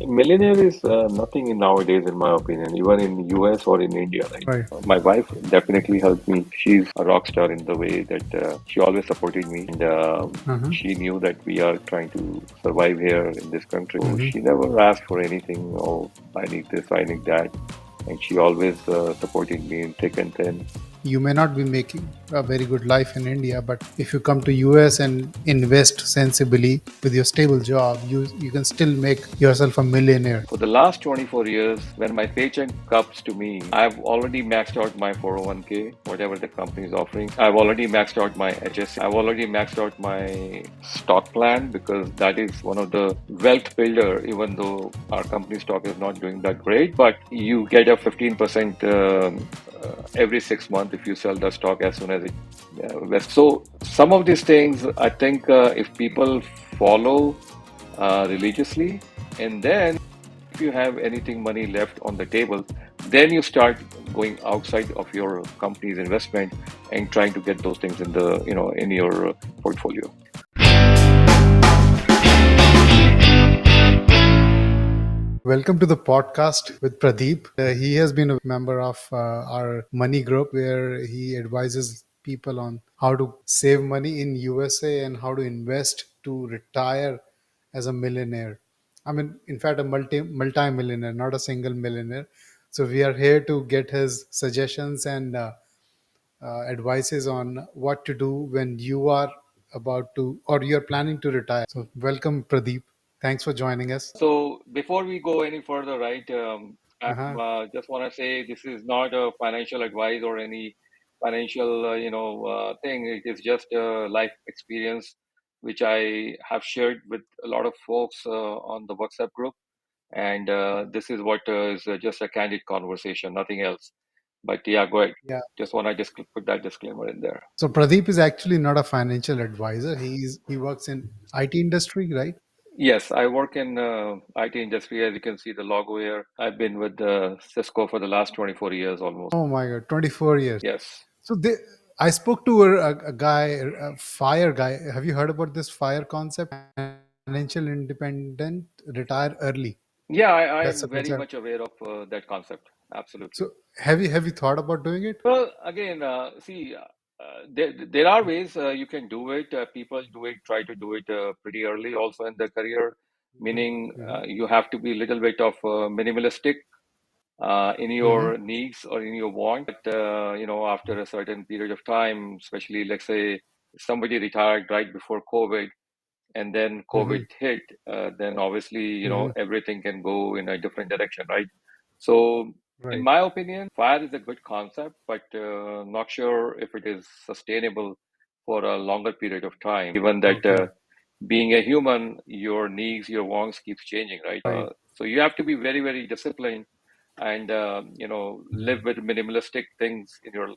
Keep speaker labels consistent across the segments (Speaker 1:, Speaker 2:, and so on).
Speaker 1: Millionaire is nothing in nowadays, in my opinion, even in US or in India, right?
Speaker 2: Right.
Speaker 1: My wife definitely helped me. She's a rock star in the way that she always supported me, and
Speaker 2: Uh-huh.
Speaker 1: she knew that we are trying to survive here in this country. So
Speaker 2: Hmm.
Speaker 1: she never asked for anything. Oh, I need this, I need that, and she always supported me in thick and thin.
Speaker 2: You may not be making a very good life in India, but if you come to US and invest sensibly with your stable job, you can still make yourself a millionaire.
Speaker 1: For the last 24 years, when my paycheck comes to me, I've already maxed out my 401k, whatever the company is offering. I've already maxed out my HSA. I've already maxed out my stock plan because that is one of the wealth builder, even though our company stock is not doing that great, but you get a 15% every 6 months if you sell the stock as soon as it vests. So some of these things, I think if people follow religiously, and then if you have anything money left on the table, then you start going outside of your company's investment and trying to get those things in the in your portfolio.
Speaker 2: Welcome to the podcast with Pradeep. He has been a member of our money group where he advises people on how to save money in USA and how to invest to retire as a millionaire. I mean, in fact, a multi-millionaire, not a single millionaire. So we are here to get his suggestions and advices on what to do when you are about to or you're planning to retire. So welcome, Pradeep. Thanks for joining us.
Speaker 1: So before we go any further, right, I
Speaker 2: Uh-huh.
Speaker 1: just want to say this is not a financial advice or any financial, thing. It is just a life experience which I have shared with a lot of folks on the WhatsApp group, and this is what is just a candid conversation, nothing else. But yeah, go ahead.
Speaker 2: Yeah.
Speaker 1: Just want to just put that disclaimer in there.
Speaker 2: So Pradeep is actually not a financial advisor. He works in IT industry, right?
Speaker 1: Yes, I work in IT industry. As you can see the logo here. I've been with Cisco for the last 24 years almost.
Speaker 2: Oh my God, 24 years.
Speaker 1: Yes.
Speaker 2: So I spoke to a guy, a fire guy. Have you heard about this fire concept? Financial independent, retire early.
Speaker 1: Yeah, I
Speaker 2: That's the
Speaker 1: am very
Speaker 2: concept.
Speaker 1: much aware of that concept. Absolutely.
Speaker 2: So have you thought about doing it?
Speaker 1: Well, again, see, there are ways you can do it. People do it, try to do it pretty early also in their career, meaning
Speaker 2: Mm-hmm.
Speaker 1: you have to be a little bit of minimalistic in
Speaker 2: Mm-hmm.
Speaker 1: your needs or in your want. But after a certain period of time, especially let's say somebody retired right before COVID, and then
Speaker 2: Mm-hmm.
Speaker 1: COVID hit, then obviously
Speaker 2: Mm-hmm.
Speaker 1: everything can go in a different direction, right? So, in
Speaker 2: Right.
Speaker 1: my opinion, fire is a good concept, but not sure if it is sustainable for a longer period of time. Given that
Speaker 2: Okay.
Speaker 1: being a human, your needs, your wants keeps changing, right?
Speaker 2: Right.
Speaker 1: So you have to be very, very disciplined and live with minimalistic things in your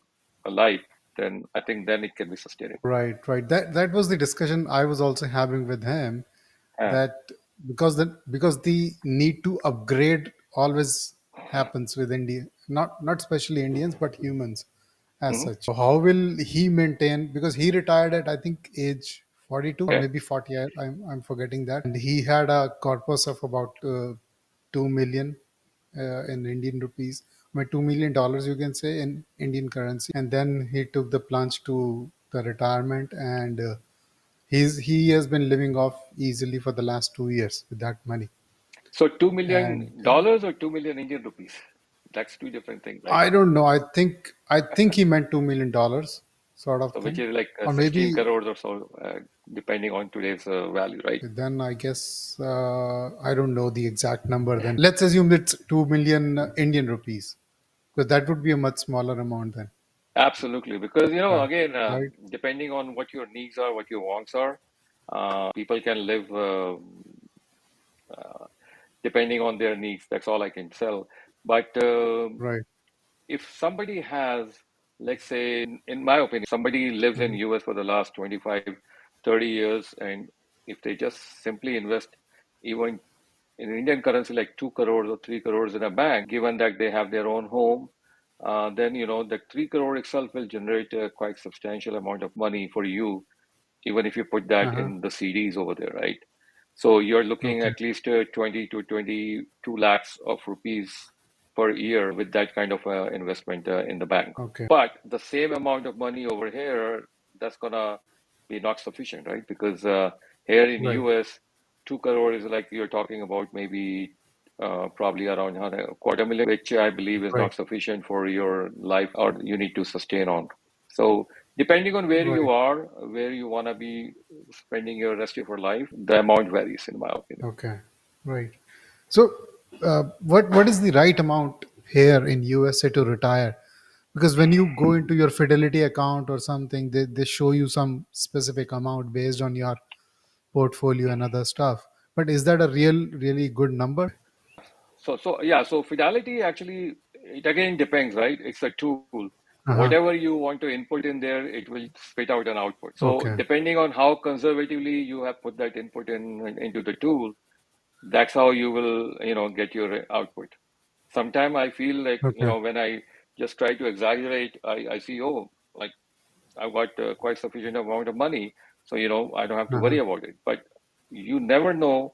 Speaker 1: life. Then I think then it can be sustainable.
Speaker 2: Right. Right. That was the discussion I was also having with him.
Speaker 1: Yeah.
Speaker 2: That because the need to upgrade always happens with India, not especially Indians, but humans as
Speaker 1: Mhm.
Speaker 2: such. So how will he maintain? Because he retired at I think age 42 or
Speaker 1: Okay.
Speaker 2: maybe 40. I'm forgetting that, and he had a corpus of about 2 million in Indian rupees. I mean, $2 million you can say in Indian currency, and then he took the plunge to the retirement and. He has been living off easily for the last 2 years with that money.
Speaker 1: So $2 million
Speaker 2: And
Speaker 1: or 2 million Indian rupees? That's two different things, right?
Speaker 2: I don't know. I think he meant $2 million, sort of
Speaker 1: So which
Speaker 2: thing,
Speaker 1: is like
Speaker 2: or
Speaker 1: 16
Speaker 2: maybe
Speaker 1: crores or so, depending on today's value, right?
Speaker 2: then I guess I don't know the exact number. Then let's assume it's 2 million Indian rupees, because that would be a much smaller amount then,
Speaker 1: Absolutely, because
Speaker 2: right?
Speaker 1: again,
Speaker 2: Right.
Speaker 1: depending on what your needs are, what your wants are, people can live uh, depending on their needs. That's all I can tell. But
Speaker 2: Right.
Speaker 1: if somebody has, let's say, in my opinion, somebody lives in
Speaker 2: Mhm.
Speaker 1: US for the last 25, 30 years, and if they just simply invest even in Indian currency like 2 crores or 3 crores in a bank, given that they have their own home, then the 3 crore itself will generate a quite substantial amount of money for you, even if you put that
Speaker 2: Uh-huh.
Speaker 1: in the CDs over there, right? So you're looking
Speaker 2: Okay.
Speaker 1: at least 20 to 22 lakhs of rupees per year with that kind of investment in the bank.
Speaker 2: Okay.
Speaker 1: But the same amount of money over here, that's gonna be not sufficient, right? Because here in
Speaker 2: Right.
Speaker 1: US, 2 crore is like you're talking about maybe probably around a quarter million, which I believe is
Speaker 2: Right.
Speaker 1: not sufficient for your life or you need to sustain on. So depending on where you
Speaker 2: Right.
Speaker 1: are, where you want to be spending your rest of your life, the amount varies, in my opinion.
Speaker 2: Okay. Right. So, what is the right amount here in USA to retire? Because when you go into your Fidelity account or something, they show you some specific amount based on your portfolio and other stuff. But is that a really good number?
Speaker 1: So yeah, so Fidelity actually, it again depends, right? It's a tool.
Speaker 2: Uh-huh.
Speaker 1: Whatever you want to input in there, it will spit out an output. So
Speaker 2: Okay.
Speaker 1: depending on how conservatively you have put that input into the tool, that's how you will, get your output. Sometimes I feel like,
Speaker 2: Okay.
Speaker 1: when I just try to exaggerate, I see, oh, like I've got quite sufficient amount of money, so I don't have to
Speaker 2: Uh-huh.
Speaker 1: worry about it. But you never know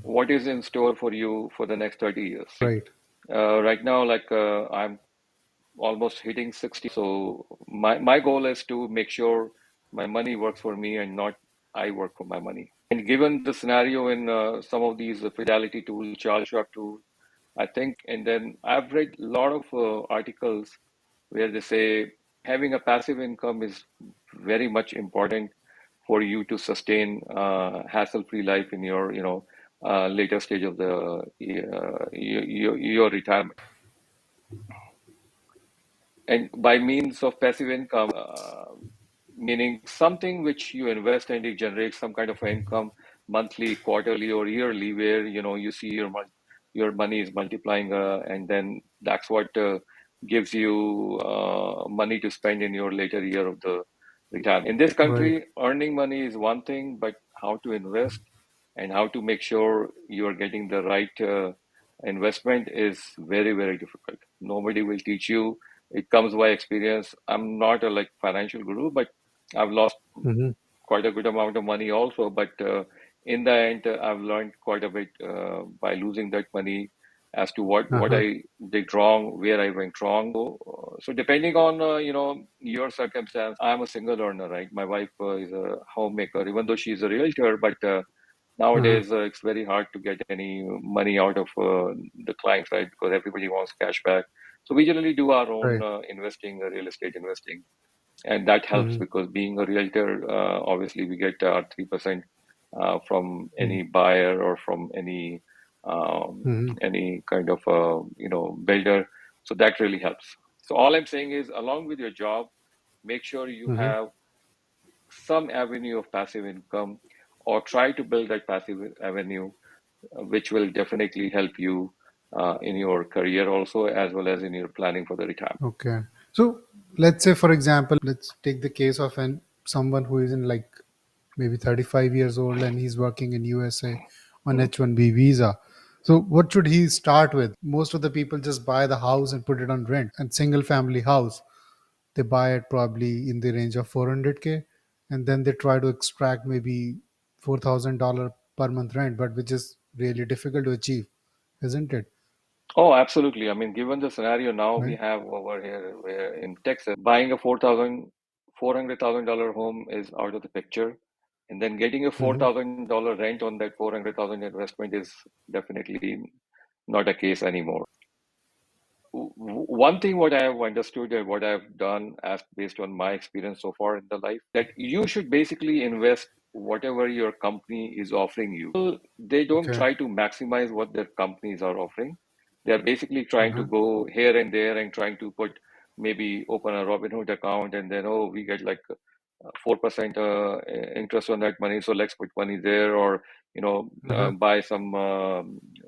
Speaker 1: what is in store for you for the next 30 years.
Speaker 2: Right.
Speaker 1: Right now, like I'm almost hitting 60, so my goal is to make sure my money works for me and not I work for my money. And given the scenario in some of these Fidelity tools, Charles Schwab tools, I think, and then I've read a lot of articles where they say having a passive income is very much important for you to sustain hassle-free life in your, later stage of the your retirement. And by means of passive income, meaning something which you invest and it generates some kind of income monthly, quarterly, or yearly, where you see your money is multiplying, and then that's what gives you money to spend in your later year of the retirement. In this
Speaker 2: Right.
Speaker 1: country, earning money is one thing, but how to invest and how to make sure you are getting the right investment is very, very difficult. Nobody will teach you. It comes by experience. I'm not a like financial guru, but I've lost
Speaker 2: Hmm.
Speaker 1: quite a good amount of money also. But in the end, I've learned quite a bit by losing that money as to what
Speaker 2: Uh-huh.
Speaker 1: I did wrong, where I went wrong. So depending on your circumstance, I'm a single earner, right? My wife is a homemaker, even though she's a realtor, but
Speaker 2: Uh-huh.
Speaker 1: nowadays it's very hard to get any money out of the clients, right? Because everybody wants cash back. So we generally do our own
Speaker 2: Right.
Speaker 1: investing, real estate investing, and that helps
Speaker 2: Hmm.
Speaker 1: because being a realtor, obviously we get our 3% from
Speaker 2: Hmm.
Speaker 1: any buyer or from
Speaker 2: Hmm.
Speaker 1: any kind of builder. So that really helps. So all I'm saying is, along with your job, make sure you
Speaker 2: Hmm.
Speaker 1: have some avenue of passive income, or try to build that passive avenue, which will definitely help you in your career also, as well as in your planning for the retirement.
Speaker 2: Okay. So let's say, for example, let's take the case of someone who is in like maybe 35 years old and he's working in USA on
Speaker 1: Mhm.
Speaker 2: H1B visa. So what should he start with? Most of the people just buy the house and put it on rent. And single family house, they buy it probably in the range of 400K, and then they try to extract maybe $4,000 per month rent, but which is really difficult to achieve, isn't it?
Speaker 1: Oh, absolutely. I mean, given the scenario now we
Speaker 2: Right.
Speaker 1: have over here where in Texas, buying a $400,000 home is out of the picture. And then getting a
Speaker 2: Hmm.
Speaker 1: $4,000 rent on that 400,000 investment is definitely not a case anymore. One thing what I have understood and what I've done as based on my experience so far in the life, that you should basically invest whatever your company is offering you. They don't
Speaker 2: Okay.
Speaker 1: try to maximize what their companies are offering. They're basically trying to
Speaker 2: Uh-huh.
Speaker 1: go here and there and trying to put, maybe open a Robinhood account, and then, oh, we get like 4% interest on that money, so let's put money there, or
Speaker 2: Uh-huh.
Speaker 1: buy some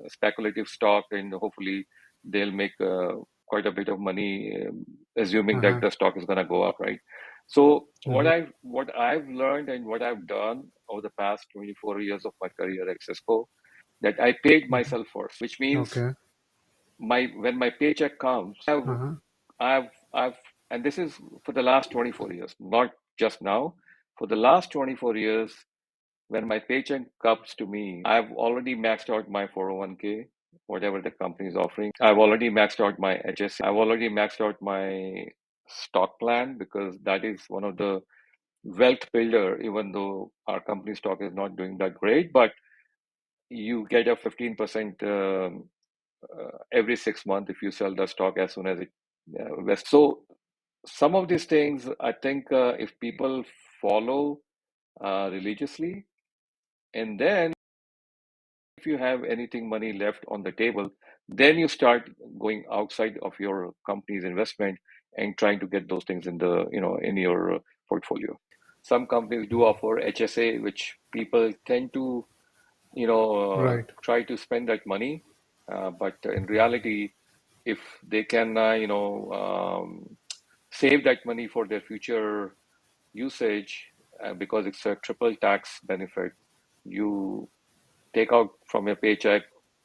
Speaker 1: speculative stock, and hopefully they'll make quite a bit of money, assuming that
Speaker 2: Uh-huh.
Speaker 1: the stock is going to go up, right? So what
Speaker 2: Hmm.
Speaker 1: I've learned and what I've done over the past 24 years of my career at Cisco, that I paid
Speaker 2: Hmm.
Speaker 1: myself first, which means
Speaker 2: Okay.
Speaker 1: my when my paycheck comes,
Speaker 2: Uh-huh.
Speaker 1: I've and this is for the last 24 years, not just now. For the last 24 years, when my paycheck comes to me, I've already maxed out my 401k, whatever the company is offering. I've already maxed out my HSA. I've already maxed out my stock plan because that is one of the wealth builder, even though our company stock is not doing that great, but you get a 15% every 6 months if you sell the stock as soon as it vests. So some of these things, I think if people follow religiously, and then if you have anything money left on the table, then you start going outside of your company's investment and trying to get those things in the in your portfolio. Some companies do offer HSA, which people tend to
Speaker 2: Right.
Speaker 1: try to spend that money, but in reality, if they can save that money for their future usage, because it's a triple tax benefit. You take out from your paycheck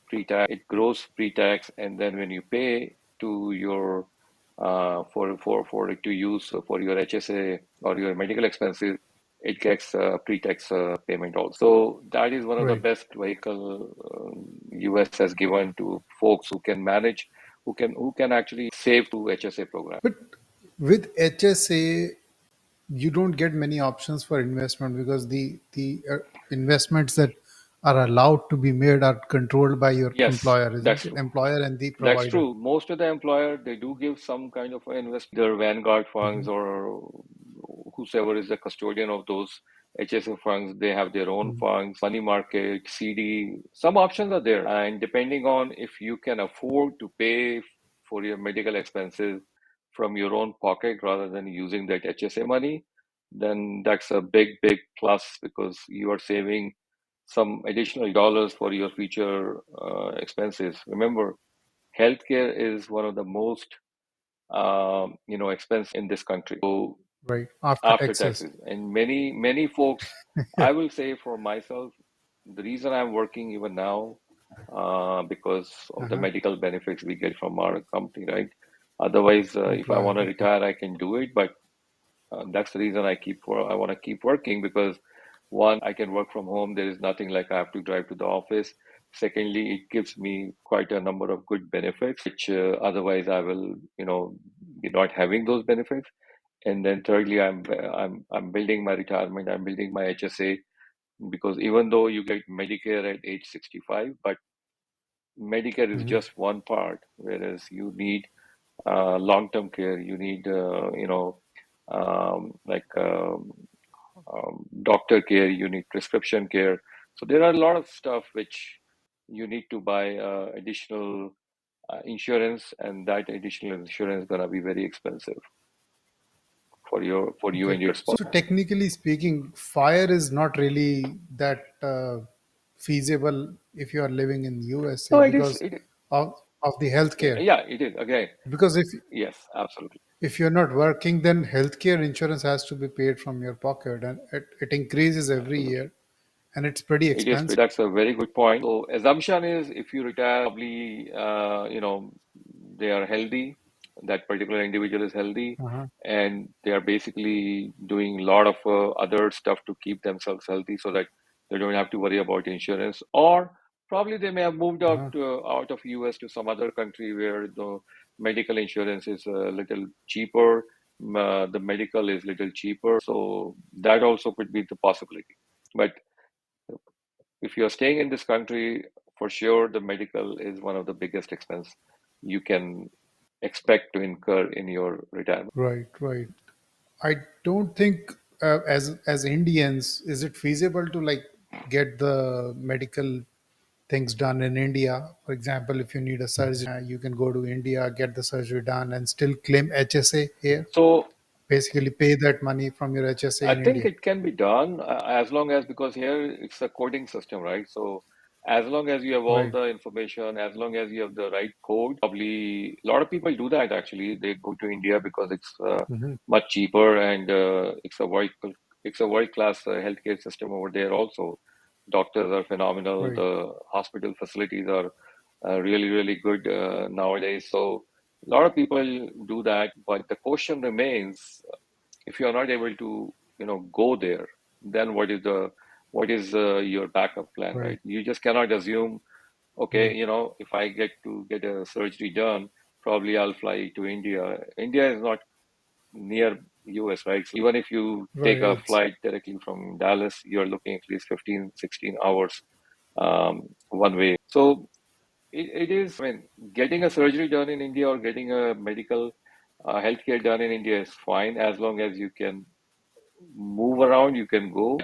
Speaker 1: pre-tax, it grows pre-tax, and then when you pay to your for it to use for your HSA or your medical expenses, it gets pre-tax payment also. So that is one of the
Speaker 2: Right.
Speaker 1: best vehicle US has given to folks who can manage, who can actually save to HSA program.
Speaker 2: But with HSA, you don't get many options for investment because the investments that are allowed to be made are controlled by your
Speaker 1: Yes,
Speaker 2: employer, isn't
Speaker 1: that's
Speaker 2: it?
Speaker 1: true.
Speaker 2: Employer and the
Speaker 1: That's
Speaker 2: provider.
Speaker 1: true. Most of the employer, they do give some kind of an investment, either Vanguard funds
Speaker 2: Mhm.
Speaker 1: or whosoever is the custodian of those HSA funds. They have their own
Speaker 2: Mhm.
Speaker 1: funds, money market, CD. Some options are there. And depending on if you can afford to pay for your medical expenses from your own pocket rather than using that HSA money, then that's a big, big plus because you are saving some additional dollars for your future expenses. Remember, healthcare is one of the most expensive in this country. So
Speaker 2: Right. After
Speaker 1: after
Speaker 2: taxes.
Speaker 1: taxes, and many folks, I will say for myself, the reason I'm working even now, because of the
Speaker 2: Uh-huh.
Speaker 1: medical benefits we get from our company, right? Otherwise, if I
Speaker 2: Employer.
Speaker 1: want to
Speaker 2: Okay.
Speaker 1: retire, I can do it, but that's the reason I want to keep working because one, I can work from home. There is nothing like I have to drive to the office. Secondly, it gives me quite a number of good benefits, which otherwise I will, be not having those benefits. And then thirdly, I'm building my retirement. I'm building my HSA because even though you get Medicare at age 65, but Medicare is
Speaker 2: Mhm.
Speaker 1: just one part, whereas you need long-term care. You need, like doctor care. You need prescription care. So there are a lot of stuff which you need to buy additional insurance, and that additional insurance is gonna be very expensive for you
Speaker 2: Okay.
Speaker 1: and your spouse.
Speaker 2: So technically speaking, fire is not really that feasible if you are living in USA
Speaker 1: No, it is.
Speaker 2: because of the healthcare.
Speaker 1: Yeah, it is. Again,
Speaker 2: Because
Speaker 1: yes, absolutely.
Speaker 2: if you're not working, then healthcare insurance has to be paid from your pocket, and it increases every
Speaker 1: Absolutely.
Speaker 2: year, and it's pretty
Speaker 1: It is
Speaker 2: expensive.
Speaker 1: pretty. That's a very good point. So assumption is if you retire, probably, they are healthy. That particular individual is healthy,
Speaker 2: Uh-huh.
Speaker 1: and they are basically doing a lot of other stuff to keep themselves healthy, so that they don't have to worry about insurance. Or probably they may have moved
Speaker 2: Uh-huh.
Speaker 1: out of US to some other country where the medical insurance is a little cheaper. The medical is little cheaper, so that also could be the possibility. But if you're staying in this country, for sure, the medical is one of the biggest expense you can expect to incur in your retirement.
Speaker 2: Right, right. I don't think as Indians, is it feasible to like get the medical things done in India? For example, if you need a surgery, you can go to India, get the surgery done, and still claim HSA here.
Speaker 1: So
Speaker 2: Basically, pay that money from your HSA
Speaker 1: I
Speaker 2: in
Speaker 1: think
Speaker 2: India.
Speaker 1: it can be done as long as, because here it's a coding system, right? So as long as you have all
Speaker 2: Right.
Speaker 1: the information, as long as you have the right code, probably a lot of people do that actually. They go to India because it's
Speaker 2: Hmm.
Speaker 1: much cheaper, and it's a world class healthcare system over there also. Doctors are phenomenal.
Speaker 2: Right.
Speaker 1: The hospital facilities are really, really good nowadays. So a lot of people do that, but the question remains, if you are not able to go there, then what is the what is your backup plan,
Speaker 2: Right.
Speaker 1: right? You just cannot assume, okay,
Speaker 2: Right.
Speaker 1: if I get to get a surgery done, probably I'll fly to India. India is not near US, right? So even if you take
Speaker 2: Right.
Speaker 1: a
Speaker 2: It's
Speaker 1: flight directly from Dallas, you're looking at least 15, 16 hours one way. So it is, I mean, getting a surgery done in India or getting a medical healthcare done in India is fine as long as you can move around, you can go.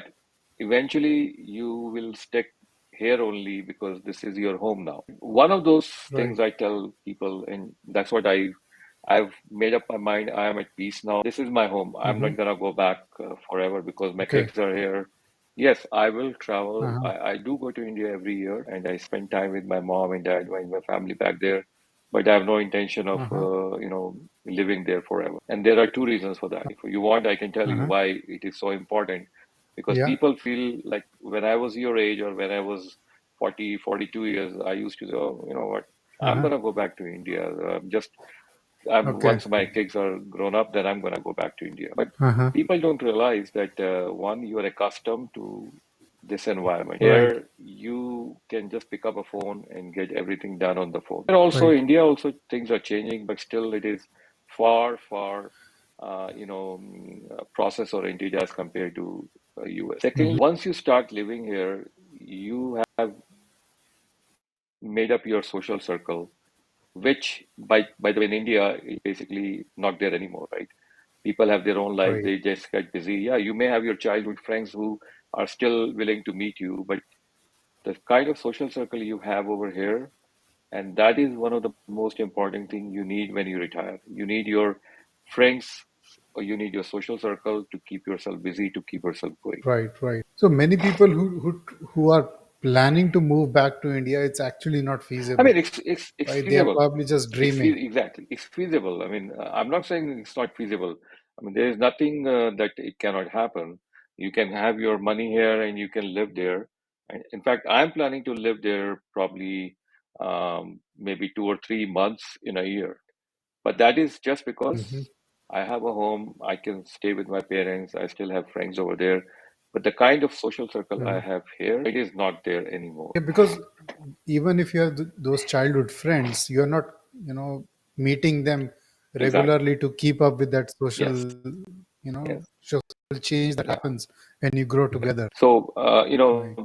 Speaker 1: Eventually, you will stick here only because this is your home now. One of those
Speaker 2: right.
Speaker 1: things I tell people, and that's what I've made up my mind. I am at peace now. This is my home. I'm
Speaker 2: Mm-hmm.
Speaker 1: not gonna go back forever because my
Speaker 2: Okay.
Speaker 1: kids are here. Yes, I will travel.
Speaker 2: Uh-huh.
Speaker 1: I do go to India every year, and I spend time with my mom and dad, my family back there. But I have no intention of,
Speaker 2: Uh-huh.
Speaker 1: living there forever. And there are two reasons for that. If you want, I can tell you
Speaker 2: Uh-huh.
Speaker 1: why it is so important. Because
Speaker 2: Yeah.
Speaker 1: people feel like when I was your age or when I was 40, 42 years, I used to say, oh, you know what, I'm
Speaker 2: Uh-huh.
Speaker 1: gonna go back to India. Just
Speaker 2: Okay.
Speaker 1: once my kids are grown up, then I'm gonna go back to India. But
Speaker 2: Uh-huh.
Speaker 1: people don't realize that one, you are accustomed to this environment.
Speaker 2: Right.
Speaker 1: Here, you can just pick up a phone and get everything done on the phone. And also,
Speaker 2: Right.
Speaker 1: India also things are changing, but still it is far, far, process oriented as compared to US.
Speaker 2: Mm-hmm.
Speaker 1: Secondly, once you start living here, you have made up your social circle, which by the way in India is basically not there anymore, right? People have their own life,
Speaker 2: Right.
Speaker 1: they just get busy. Yeah, you may have your childhood friends who are still willing to meet you, but the kind of social circle you have over here, and that is one of the most important thing you need when you retire. You need your friends or you need your social circle to keep yourself busy, to keep yourself going.
Speaker 2: Right. Right. So many people who are planning to move back to India, it's actually not
Speaker 1: I
Speaker 2: feasible.
Speaker 1: mean, it's
Speaker 2: Right. They are
Speaker 1: feasible.
Speaker 2: probably just dreaming.
Speaker 1: Exactly. It's feasible. I mean, I'm not saying it's not feasible. I mean, there is nothing that it cannot happen. You can have your money here and you can live there. And in fact, I'm planning to live there probably maybe 2 or 3 months in a year. But that is just because
Speaker 2: Mm-hmm.
Speaker 1: I have a home. I can stay with my parents. I still have friends over there. But the kind of social circle I
Speaker 2: Uh-huh.
Speaker 1: have here, it is not there anymore.
Speaker 2: Yeah, because even if you have those childhood friends, you're not, meeting them
Speaker 1: Exactly.
Speaker 2: regularly to keep up with that
Speaker 1: Yes.
Speaker 2: social
Speaker 1: Yes.
Speaker 2: change that
Speaker 1: Yeah.
Speaker 2: happens when you grow together.
Speaker 1: So,
Speaker 2: Right.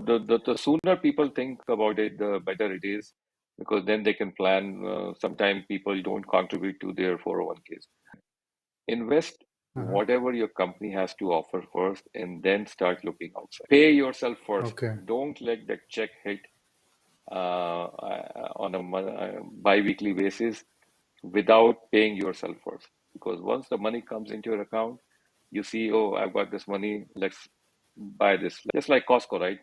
Speaker 1: the sooner people think about it, the better it is, because then they can plan. Sometimes people don't contribute to their 401ks. Invest
Speaker 2: Uh-huh.
Speaker 1: whatever your company has to offer first, and then start looking outside. Pay yourself first.
Speaker 2: Okay.
Speaker 1: Don't let that check hit on a bi-weekly basis without paying yourself first. Because once the money comes into your account, you see, oh, I've got this money, let's buy this. Just like Costco, right?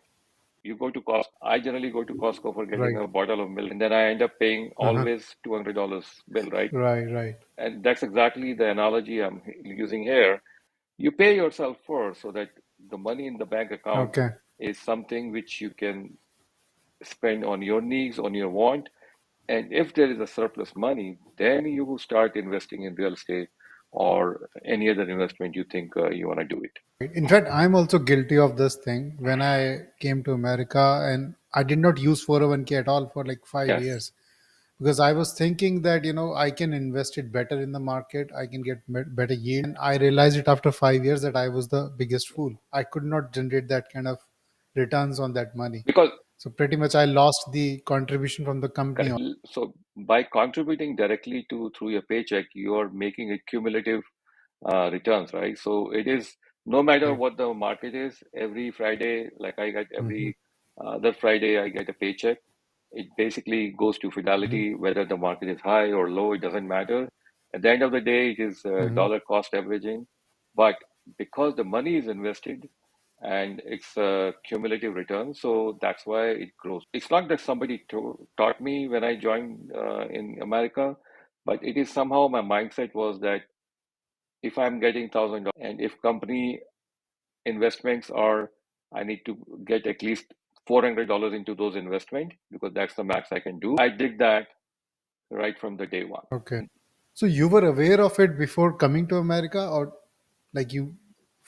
Speaker 1: You go to Costco. I generally go to Costco for getting
Speaker 2: Right.
Speaker 1: a bottle of milk, and then I end up paying
Speaker 2: Uh-huh.
Speaker 1: always $200 bill, right?
Speaker 2: Right. Right.
Speaker 1: And that's exactly the analogy I'm using here. You pay yourself first so that the money in the bank account
Speaker 2: Okay.
Speaker 1: is something which you can spend on your needs, on your want. And if there is a surplus money, then you will start investing in real estate or any other investment you think you want to do it.
Speaker 2: In fact, I'm also guilty of this thing. When I came to America, and I did not use 401k at all for like five
Speaker 1: Yes.
Speaker 2: years because I was thinking that I can invest it better in the market, I can get better yield. And I realized it after 5 years that I was the biggest fool. I could not generate that kind of returns on that money.
Speaker 1: Because
Speaker 2: So pretty much I lost the contribution from the company.
Speaker 1: correct. So by contributing directly to through your paycheck, you are making a cumulative returns, right? So it is no matter
Speaker 2: Right.
Speaker 1: what the market is, every Friday, like I get
Speaker 2: Hmm.
Speaker 1: every other Friday, I get a paycheck. It basically goes to
Speaker 2: Hmm.
Speaker 1: Fidelity, whether the market is high or low, it doesn't matter. At the end of the day, it is
Speaker 2: Hmm.
Speaker 1: dollar cost averaging. But because the money is invested and it's a cumulative return, so that's why it grows. It's not that somebody taught me when I joined in America, but it is somehow my mindset was that if I'm getting $1,000 and if company investments are, I need to get at least $400 into those investment because that's the max I can do. I did that right from the day one.
Speaker 2: Okay. So you were aware of it before coming to America, or like you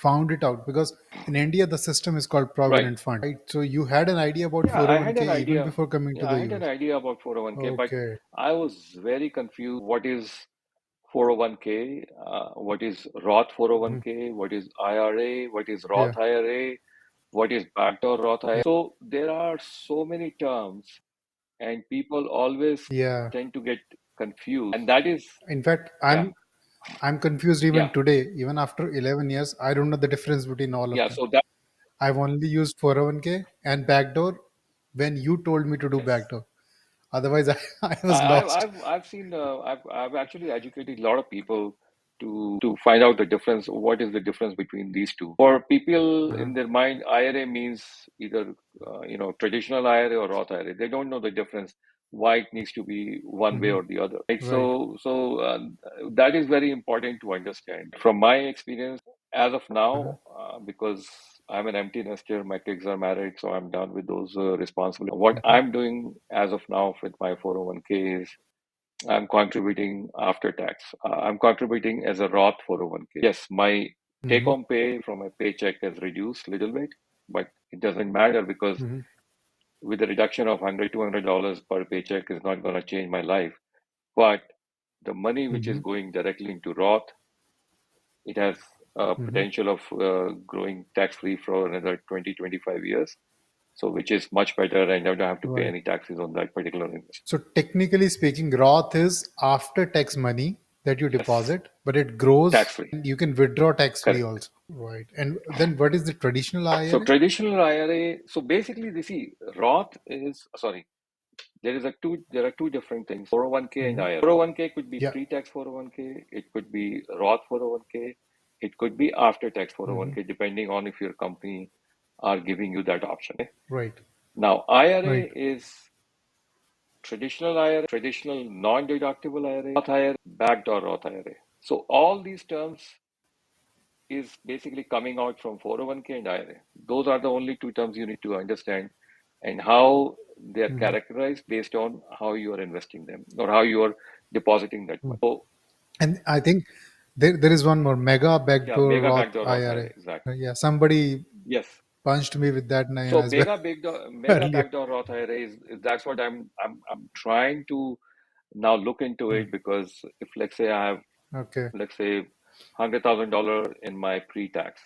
Speaker 2: found it out? Because in India, the system is called
Speaker 1: Right.
Speaker 2: provident fund, right? So you had an idea about
Speaker 1: Yeah, I had
Speaker 2: 401k
Speaker 1: an
Speaker 2: even
Speaker 1: idea.
Speaker 2: before coming to
Speaker 1: Yeah, I
Speaker 2: the
Speaker 1: had an
Speaker 2: US.
Speaker 1: idea about 401k, but
Speaker 2: Okay.
Speaker 1: I was very confused. What is 401k? What is Roth
Speaker 2: Mhm.
Speaker 1: 401k? What is IRA? What is
Speaker 2: Yeah.
Speaker 1: Roth IRA? What is backdoor Roth IRA? So there are so many terms, and people always
Speaker 2: Yeah.
Speaker 1: tend to get confused. And that is,
Speaker 2: In fact,
Speaker 1: yeah,
Speaker 2: I'm confused even
Speaker 1: yeah,
Speaker 2: today. Even after 11 years, I don't know the difference between all of
Speaker 1: yeah.
Speaker 2: them.
Speaker 1: So that,
Speaker 2: I've only used 401k and backdoor when you told me to do
Speaker 1: yes.
Speaker 2: backdoor. Otherwise, I was
Speaker 1: I,
Speaker 2: lost.
Speaker 1: I've seen I've actually educated a lot of people to find out the difference. What is the difference between these two? For people
Speaker 2: Uh-huh.
Speaker 1: in their mind, IRA means either traditional IRA or Roth IRA. They don't know the difference. Why it needs to be one way
Speaker 2: Hmm.
Speaker 1: or the other, right?
Speaker 2: Right.
Speaker 1: So that is very important to understand. From my experience, as of
Speaker 2: Uh-huh.
Speaker 1: now, because I'm an empty nester, my kids are married, so I'm done with those responsibilities. What
Speaker 2: Hmm.
Speaker 1: I'm doing as of now with my 401k is I'm contributing after tax. I'm contributing as a Roth 401k. Yes, my take
Speaker 2: Hmm.
Speaker 1: home pay from my paycheck has reduced a little bit, but it doesn't matter because
Speaker 2: Hmm.
Speaker 1: with the reduction of $100, $200 per paycheck is not going to change my life. But the money which is
Speaker 2: Hmm.
Speaker 1: going directly into Roth, it has a
Speaker 2: Hmm.
Speaker 1: potential of growing tax free for another 20, 25 years. So, which is much better, and I don't have to pay
Speaker 2: Right.
Speaker 1: any taxes on that particular investment.
Speaker 2: So technically speaking, Roth is after tax money that you
Speaker 1: Yes,
Speaker 2: deposit, but it
Speaker 1: tax
Speaker 2: grows
Speaker 1: free.
Speaker 2: and you can withdraw tax free
Speaker 1: Correct.
Speaker 2: also. Right. And then what is the traditional
Speaker 1: So
Speaker 2: IRA?
Speaker 1: traditional IRA, so basically they see Roth is sorry, there are two different things, 401k and
Speaker 2: Hmm.
Speaker 1: IRA. 401k could be
Speaker 2: Yeah.
Speaker 1: pre-tax 401k, it could be Roth 401k, it could be after tax
Speaker 2: Hmm.
Speaker 1: 401k, depending on if your company are giving you that option.
Speaker 2: Right.
Speaker 1: Now IRA
Speaker 2: Right.
Speaker 1: is traditional IRA, traditional non-deductible IRA, Roth IRA, backdoor Roth IRA. So all these terms is basically coming out from 401k and IRA. Those are the only two terms you need to understand and how they are
Speaker 2: Hmm.
Speaker 1: characterized based on how you are investing them or how you are depositing that money. So,
Speaker 2: And I think there is one more mega
Speaker 1: yeah,
Speaker 2: backdoor
Speaker 1: mega
Speaker 2: Roth
Speaker 1: backdoor Roth IRA,
Speaker 2: IRA.
Speaker 1: exactly.
Speaker 2: Yeah, somebody
Speaker 1: Yes.
Speaker 2: punched me with that name
Speaker 1: So
Speaker 2: as well
Speaker 1: mega
Speaker 2: earlier.
Speaker 1: backdoor Roth IRA is that's what I'm trying to now look into
Speaker 2: Hmm.
Speaker 1: it because if let's say I have
Speaker 2: Okay.
Speaker 1: let's say $100,000 in my pre-tax,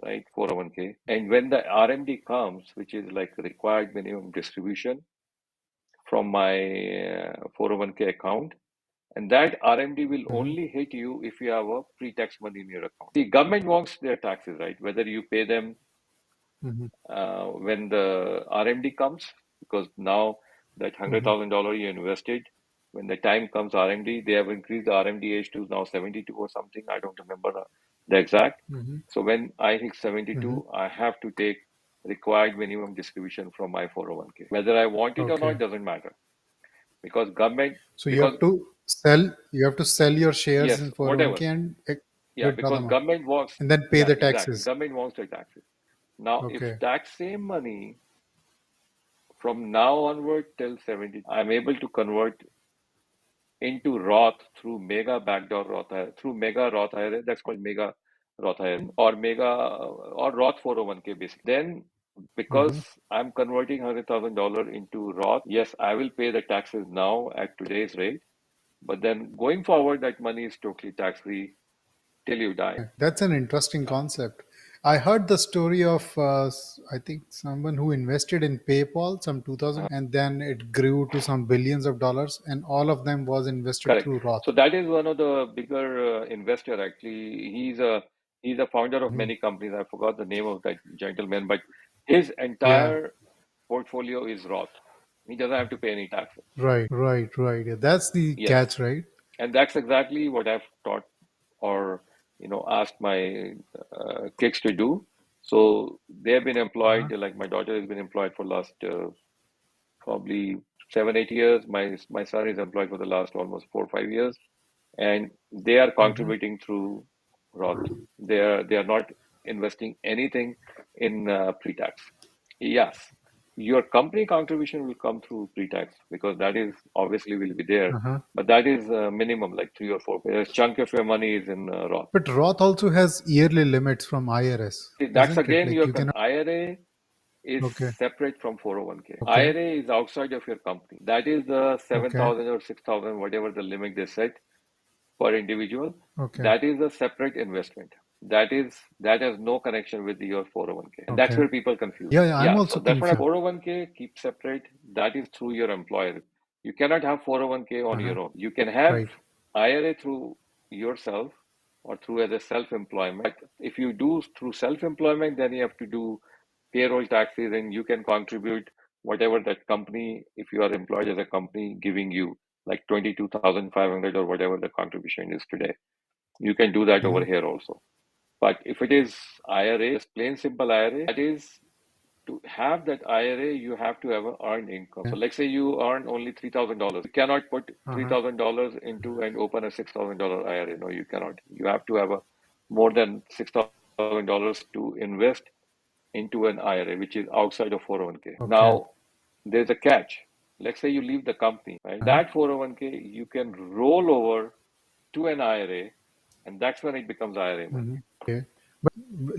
Speaker 1: right, 401k. And when the RMD comes, which is like required minimum distribution from my 401k account, and that RMD will
Speaker 2: Hmm.
Speaker 1: only hit you if you have a pre-tax money in your account. The government wants their taxes, right? Whether you pay them
Speaker 2: Hmm.
Speaker 1: when the RMD comes, because now that
Speaker 2: Hmm.
Speaker 1: $100,000 you invested, when the time comes RMD, they have increased the RMD age to now 72 or something. I don't remember the exact.
Speaker 2: Hmm.
Speaker 1: So when I hit
Speaker 2: Hmm.
Speaker 1: 72, I have to take required minimum distribution from my 401k. Whether I want it or
Speaker 2: Okay.
Speaker 1: not doesn't matter because government,
Speaker 2: So
Speaker 1: because
Speaker 2: you have to sell your shares
Speaker 1: yes,
Speaker 2: in
Speaker 1: whatever.
Speaker 2: 401k and
Speaker 1: Yeah,
Speaker 2: withdraw
Speaker 1: because
Speaker 2: them out
Speaker 1: government wants,
Speaker 2: and then pay
Speaker 1: yeah,
Speaker 2: the
Speaker 1: exactly.
Speaker 2: taxes.
Speaker 1: Government wants their taxes. Now, if
Speaker 2: Okay.
Speaker 1: that same money from now onward till 70, I'm able to convert into Roth through Mega Backdoor Roth IRA, through Mega Roth IRA, that's called Mega Roth IRA, or Mega or Roth 401k basically. Then,
Speaker 2: Hmm.
Speaker 1: because I'm converting $100,000 into Roth, yes, I will pay the taxes now at today's rate, but then going forward, that money is totally tax free till you die.
Speaker 2: That's an interesting
Speaker 1: Yeah,
Speaker 2: concept. I heard the story of I think someone who invested in PayPal some 2000 and then it grew to some billions of dollars and all of them was invested
Speaker 1: correct.
Speaker 2: through Roth.
Speaker 1: So that is one of the bigger investor actually. He's a founder of
Speaker 2: Mhm.
Speaker 1: many companies. I forgot the name of that gentleman, but his
Speaker 2: Yeah.
Speaker 1: entire portfolio is Roth. He doesn't have to pay any taxes.
Speaker 2: Right. Yeah, that's the
Speaker 1: Yes,
Speaker 2: catch, right?
Speaker 1: and that's exactly what I've taught or asked my kids to do. So they have been
Speaker 2: Uh-huh.
Speaker 1: employed. Like my daughter has been employed for last probably 7, 8 years. My son is employed for the last almost 4, 5 years, and they are
Speaker 2: Hmm.
Speaker 1: contributing through Roth. They are not investing anything in pre-tax. Yes, Your company contribution will come through pre-tax because that is obviously will be there,
Speaker 2: Uh-huh.
Speaker 1: but that is minimum like 3 or 4. A chunk of your money is in Roth.
Speaker 2: But Roth also has yearly limits from IRS,
Speaker 1: That's
Speaker 2: isn't it?
Speaker 1: again
Speaker 2: Like
Speaker 1: your
Speaker 2: you cannot.
Speaker 1: IRA is
Speaker 2: Okay.
Speaker 1: separate from 401k.
Speaker 2: Okay.
Speaker 1: IRA is outside of your company. That is the
Speaker 2: Okay.
Speaker 1: 7,000 or 6,000, whatever the limit they set per individual.
Speaker 2: Okay.
Speaker 1: That is a separate investment. That has no connection with your 401k. And that's
Speaker 2: Okay.
Speaker 1: where people confuse.
Speaker 2: Yeah, yeah, I'm
Speaker 1: Yeah,
Speaker 2: also
Speaker 1: so that's what
Speaker 2: confused.
Speaker 1: 401k keep separate. That is through your employer. You cannot have 401k on
Speaker 2: Uh-huh.
Speaker 1: your own. You can have
Speaker 2: Right.
Speaker 1: IRA through yourself or through as a self-employment. If you do through self-employment, then you have to do payroll taxes and you can contribute whatever that company, if you are employed as a company, giving you like 22,500 or whatever the contribution is today. You can do that over
Speaker 2: Mhm.
Speaker 1: here also. But if it is IRA, just plain simple IRA, that is to have that IRA, you have to have an earned income. So
Speaker 2: Yeah.
Speaker 1: let's say you earn only $3,000. You cannot put
Speaker 2: Uh-huh.
Speaker 1: $3,000 into and open a $6,000 IRA. No, you cannot. You have to have a more than $6,000 to invest into an IRA, which is outside of 401k.
Speaker 2: Okay.
Speaker 1: Now, there's a catch. Let's say you leave the company, right?
Speaker 2: Uh-huh.
Speaker 1: That 401k you can roll over to an IRA, and that's when it becomes IRA money.
Speaker 2: Okay. But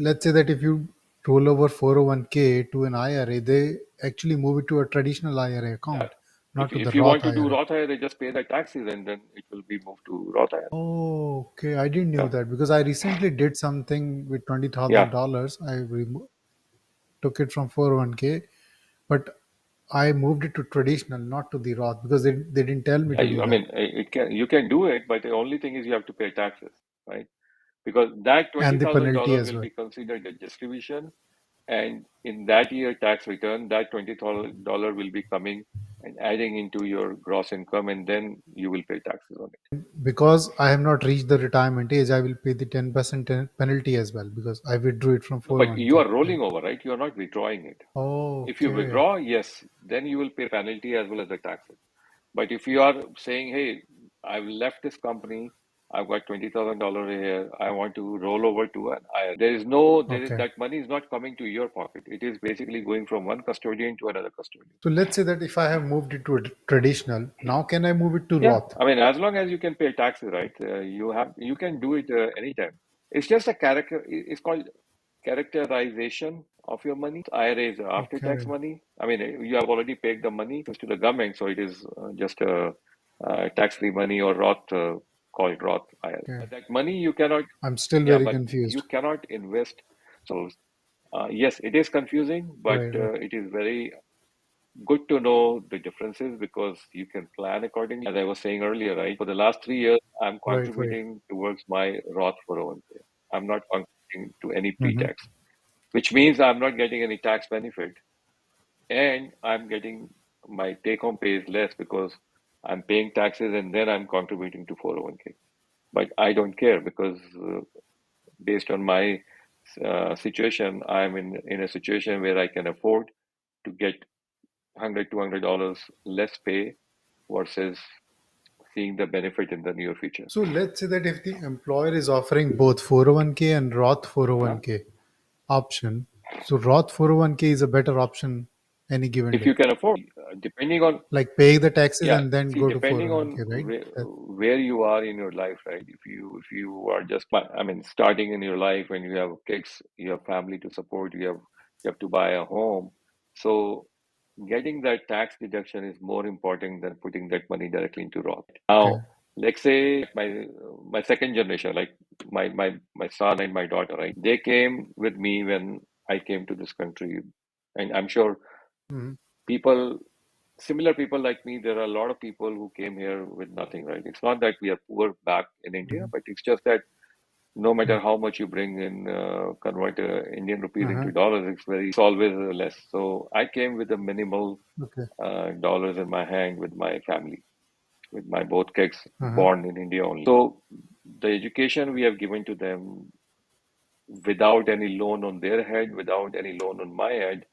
Speaker 2: let's say that if you roll over 401k to an IRA, they actually move it to a traditional IRA
Speaker 1: Yeah.
Speaker 2: account, not to the
Speaker 1: If you
Speaker 2: Roth
Speaker 1: want to do
Speaker 2: IRA.
Speaker 1: Roth IRA, just pay the taxes and then it will be moved to Roth IRA.
Speaker 2: Oh, okay. I didn't know
Speaker 1: Yeah.
Speaker 2: that because I recently did something with
Speaker 1: Yeah.
Speaker 2: $20,000. Took it from 401k, but I moved it to traditional, not to the Roth because they didn't tell me
Speaker 1: Yeah.
Speaker 2: to do
Speaker 1: I
Speaker 2: that.
Speaker 1: mean, it can you can do it, but the only thing is you have to pay taxes, right? Because that twenty
Speaker 2: And the
Speaker 1: thousand
Speaker 2: penalty
Speaker 1: dollar
Speaker 2: as
Speaker 1: will
Speaker 2: well.
Speaker 1: be considered a distribution, and in that year tax return, that $20,000 will be coming and adding into your gross income, and then you will pay taxes on it.
Speaker 2: Because I have not reached the retirement age, I will pay the 10% penalty as well because I withdrew it from
Speaker 1: No, but you
Speaker 2: 401k.
Speaker 1: are rolling over, right? You are not withdrawing it. If you
Speaker 2: Okay.
Speaker 1: withdraw, yes, then you will pay penalty as well as the taxes. But if you are saying, hey, I've left this company, I've got $20,000 a year, I want to roll over to an IRA.
Speaker 2: Okay.
Speaker 1: That money is not coming to your pocket. It is basically going from one custodian to another custodian.
Speaker 2: So let's say that if I have moved it to a traditional, now can I move it to
Speaker 1: Yeah,
Speaker 2: Roth?
Speaker 1: I mean, as long as you can pay taxes, right? You can do it anytime. It's just a character. It's called characterization of your money. IRA is after-tax
Speaker 2: Okay.
Speaker 1: money. I mean, you have already paid the money to the government, so it is just a tax-free money or Roth called Roth IRA.
Speaker 2: Okay.
Speaker 1: But that money you cannot.
Speaker 2: I'm still
Speaker 1: Yeah,
Speaker 2: very
Speaker 1: but
Speaker 2: confused.
Speaker 1: you cannot invest. So yes, it is confusing, but
Speaker 2: Right, right,
Speaker 1: it is very good to know the differences because you can plan accordingly. As I was saying earlier, right? For the last 3 years, I'm
Speaker 2: right, right.
Speaker 1: contributing towards my Roth 401k. I'm not contributing to any
Speaker 2: Mm-hmm.
Speaker 1: pre-tax, which means I'm not getting any tax benefit and I'm getting my take-home pay is less because I'm paying taxes and then I'm contributing to 401k. But I don't care because based on my situation, I'm in a situation where I can afford to get 100 $200 less pay versus seeing the benefit in the near future.
Speaker 2: So let's say that if the employer is offering both 401k and Roth
Speaker 1: Yeah.
Speaker 2: 401k option, so Roth 401k is a better option any given
Speaker 1: If
Speaker 2: day.
Speaker 1: you can afford, depending on,
Speaker 2: Like pay the taxes
Speaker 1: yeah,
Speaker 2: and then
Speaker 1: see,
Speaker 2: go to
Speaker 1: depending on
Speaker 2: 401k, right?
Speaker 1: where you are in your life, right? If you are just, I mean, starting in your life when you have kids, you have family to support, you have to buy a home. So getting that tax deduction is more important than putting that money directly into Roth.
Speaker 2: Okay.
Speaker 1: Now, let's say my second generation, like my son and my daughter, right? They came with me when I came to this country, and I'm sure
Speaker 2: Mhm.
Speaker 1: people, similar people like me, there are a lot of people who came here with nothing, right? It's not that we are poor back in India,
Speaker 2: Mhm.
Speaker 1: but it's just that no
Speaker 2: Yeah.
Speaker 1: matter how much you bring in, convert Indian rupees
Speaker 2: Uh-huh.
Speaker 1: into dollars, it's always less. So I came with a minimal
Speaker 2: Okay.
Speaker 1: dollars in my hand with my family, with my both kids
Speaker 2: Uh-huh.
Speaker 1: born in India only. So the education we have given to them without any loan on their head, without any loan on my head,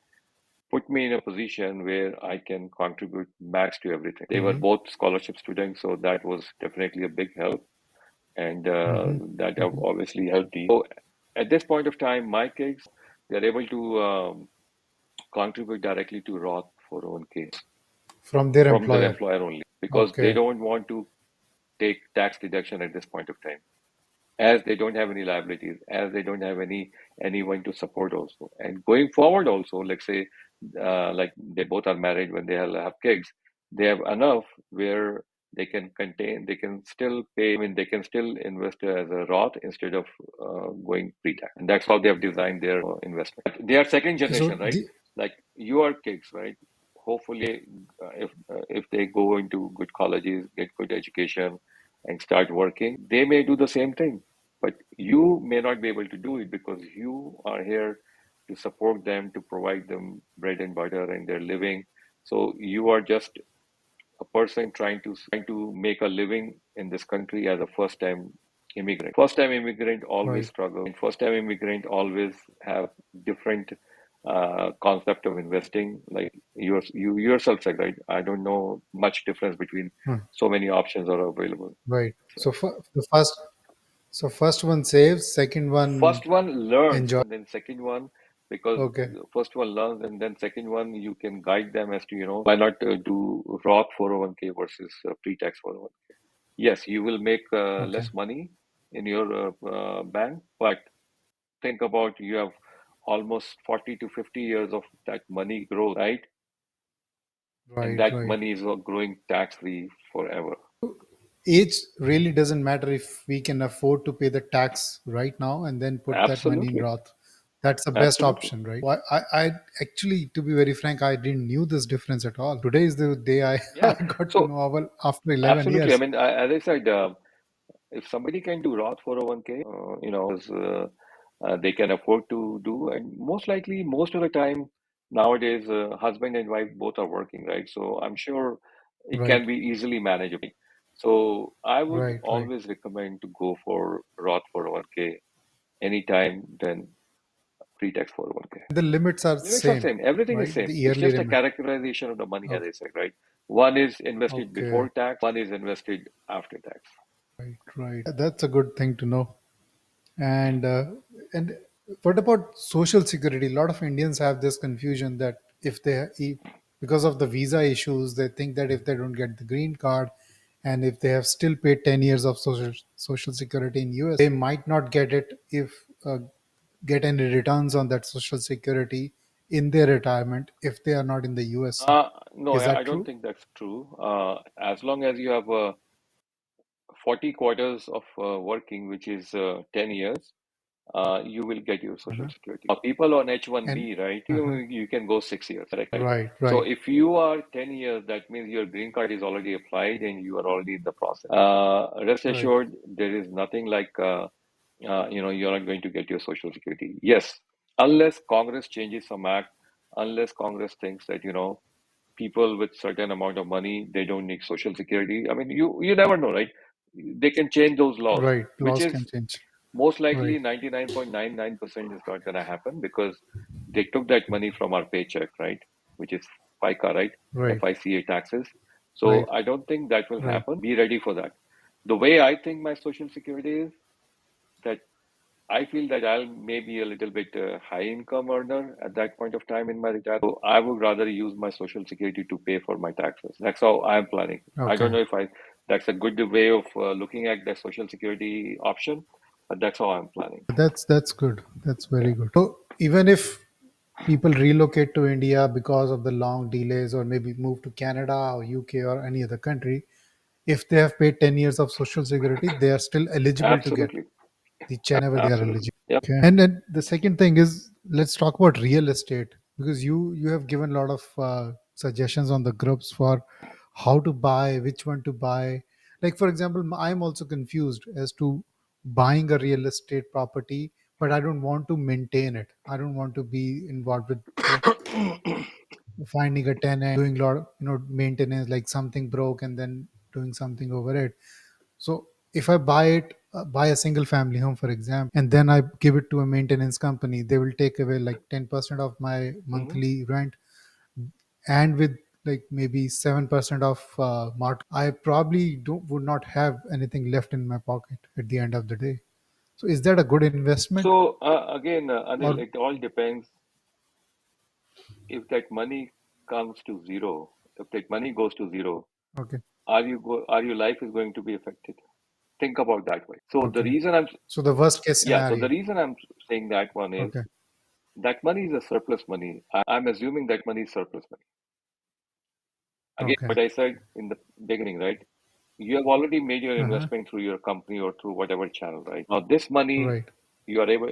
Speaker 1: put me in a position where I can contribute max to everything. They were
Speaker 2: Mm-hmm.
Speaker 1: both scholarship students, so that was definitely a big help, and
Speaker 2: Mm-hmm.
Speaker 1: that have
Speaker 2: Mm-hmm.
Speaker 1: obviously helped. So at this point of time, my kids, they're able to. contribute directly to Roth 401k
Speaker 2: from their
Speaker 1: from their
Speaker 2: employer.
Speaker 1: employer only because they
Speaker 2: Okay,
Speaker 1: don't want to take tax deduction at this point of time, as they don't have any liabilities, as they don't have anyone to support also. And going forward also, let's say, like they both are married, when they have kids, they have enough where they can still pay, I mean, they can still invest as a Roth instead of going pre-tax. And that's how they have designed their investment. They are second
Speaker 2: so
Speaker 1: generation, right?
Speaker 2: the
Speaker 1: Like your kids, right? Hopefully, if they go into good colleges, get good education, and start working, they may do the same thing. But you may not be able to do it because you are here to support them, to provide them bread and butter and their living. So you are just a person trying to make a living in this country as a first time immigrant. First time immigrant always
Speaker 2: right.
Speaker 1: struggle, and first time immigrant always have different concept of investing. Like you yourself said, right? I don't know much difference between
Speaker 2: Hmm,
Speaker 1: so many options are available.
Speaker 2: right.
Speaker 1: So
Speaker 2: So first one saves, second one
Speaker 1: first one learns,
Speaker 2: enjoy.
Speaker 1: and then second one, because
Speaker 2: Okay,
Speaker 1: the first one learns, and then second one you can guide them as to, why not do Roth 401k versus pre-tax 401k. Yes, you will make
Speaker 2: okay,
Speaker 1: less money in your bank, but think about, you have almost 40 to 50 years of that money growth, right? And
Speaker 2: right,
Speaker 1: that
Speaker 2: right.
Speaker 1: money is growing tax-free forever.
Speaker 2: Age really doesn't matter if we can afford to pay the tax right now and then put that money in
Speaker 1: Absolutely.
Speaker 2: Roth. That's the best
Speaker 1: Absolutely.
Speaker 2: option, right? I actually, to be very frank, I didn't knew this difference at all. Today is the day I,
Speaker 1: Yeah.
Speaker 2: I got to
Speaker 1: So
Speaker 2: know about after 11
Speaker 1: absolutely. I
Speaker 2: years.
Speaker 1: mean, as I said, if somebody can do Roth 401k, because they can afford to do, and most likely, most of the time nowadays, husband and wife both are working, right? So I'm sure it
Speaker 2: Right,
Speaker 1: can be easily manageable. So I would
Speaker 2: right, right.
Speaker 1: always recommend to go for Roth 401k anytime than pre-tax 401k.
Speaker 2: The limits are
Speaker 1: Limits are
Speaker 2: same,
Speaker 1: same. Everything is
Speaker 2: right? The
Speaker 1: same. It's
Speaker 2: yearly
Speaker 1: just a
Speaker 2: limit.
Speaker 1: characterization of the money, as
Speaker 2: Okay,
Speaker 1: I said, right? One is invested
Speaker 2: okay,
Speaker 1: before tax, one is invested after tax.
Speaker 2: right, right. That's a good thing to know. And what about social security? A lot of Indians have this confusion that because of the visa issues, they think that if they don't get the green card, and if they have still paid 10 years of social security in US, they might not get it if get any returns on that social security in their retirement if they are not in the USA.
Speaker 1: No,
Speaker 2: Is
Speaker 1: I
Speaker 2: that
Speaker 1: don't
Speaker 2: true?
Speaker 1: think that's true. As long as you have 40 quarters of working, which is 10 years, you will get your Social
Speaker 2: Uh-huh.
Speaker 1: Security. People on
Speaker 2: And
Speaker 1: H1B, right,
Speaker 2: uh-huh.
Speaker 1: you can go 6 years, correct, right?
Speaker 2: Right,
Speaker 1: So
Speaker 2: right,
Speaker 1: if you are 10 years, that means your green card is already applied and you are already in the process. Rest
Speaker 2: right,
Speaker 1: assured, there is nothing like, you're not going to get your Social Security. Yes, unless Congress changes some act, unless Congress thinks that, people with certain amount of money, they don't need Social Security. I mean, you never know, right? They can change those laws,
Speaker 2: right.
Speaker 1: which
Speaker 2: Laws
Speaker 1: is
Speaker 2: can change.
Speaker 1: most
Speaker 2: Right,
Speaker 1: likely 99.99% is not going to happen, because they took that money from our paycheck, right? Which is FICA, right?
Speaker 2: right,
Speaker 1: FICA taxes. So
Speaker 2: right,
Speaker 1: I don't think that will
Speaker 2: right.
Speaker 1: happen. Be ready for that. The way I think my Social Security is that I feel that I'll maybe a little bit high income earner at that point of time in my retirement. So I would rather use my Social Security to pay for my taxes. That's how I'm planning. I don't
Speaker 2: Okay.
Speaker 1: know if I that's a good way of looking at the Social Security option, but that's how I'm planning.
Speaker 2: That's good. That's very
Speaker 1: Yeah,
Speaker 2: good. So even if people relocate to India because of the long delays, or maybe move to Canada or UK or any other country, if they have paid 10 years of social security, they are still eligible to get
Speaker 1: absolutely,
Speaker 2: the check whenever they are
Speaker 1: absolutely.
Speaker 2: eligible.
Speaker 1: Yeah,
Speaker 2: Okay. And then the second thing is, let's talk about real estate, because you have given a lot of suggestions on the groups for how to buy, which one to buy. Like for example, I'm also confused as to buying a real estate property, but I don't want to maintain it. I don't want to be involved with finding a tenant, doing a lot of maintenance, like something broke and then doing something over it. So if I buy a single family home, for example, and then I give it to a maintenance company, they will take away like 10% of my
Speaker 1: hmm
Speaker 2: monthly rent, and with like maybe 7% of I probably would not have anything left in my pocket at the end of the day. So is that a good investment?
Speaker 1: So again, Anil,
Speaker 2: Or
Speaker 1: it all depends. if that money comes to zero, if that money goes to zero,
Speaker 2: Okay.
Speaker 1: are your life is going to be affected? Think about that way. So the
Speaker 2: Okay.
Speaker 1: reason I'm
Speaker 2: So the worst case
Speaker 1: yeah, so the
Speaker 2: scenario.
Speaker 1: reason I'm saying that one is
Speaker 2: Okay.
Speaker 1: that money is a surplus money. I'm assuming that money is surplus money. Again,
Speaker 2: Okay.
Speaker 1: what I said in the beginning, right? You have already made your
Speaker 2: Uh-huh.
Speaker 1: investment through your company or through whatever channel, right? Now, this money,
Speaker 2: Right.
Speaker 1: you are able,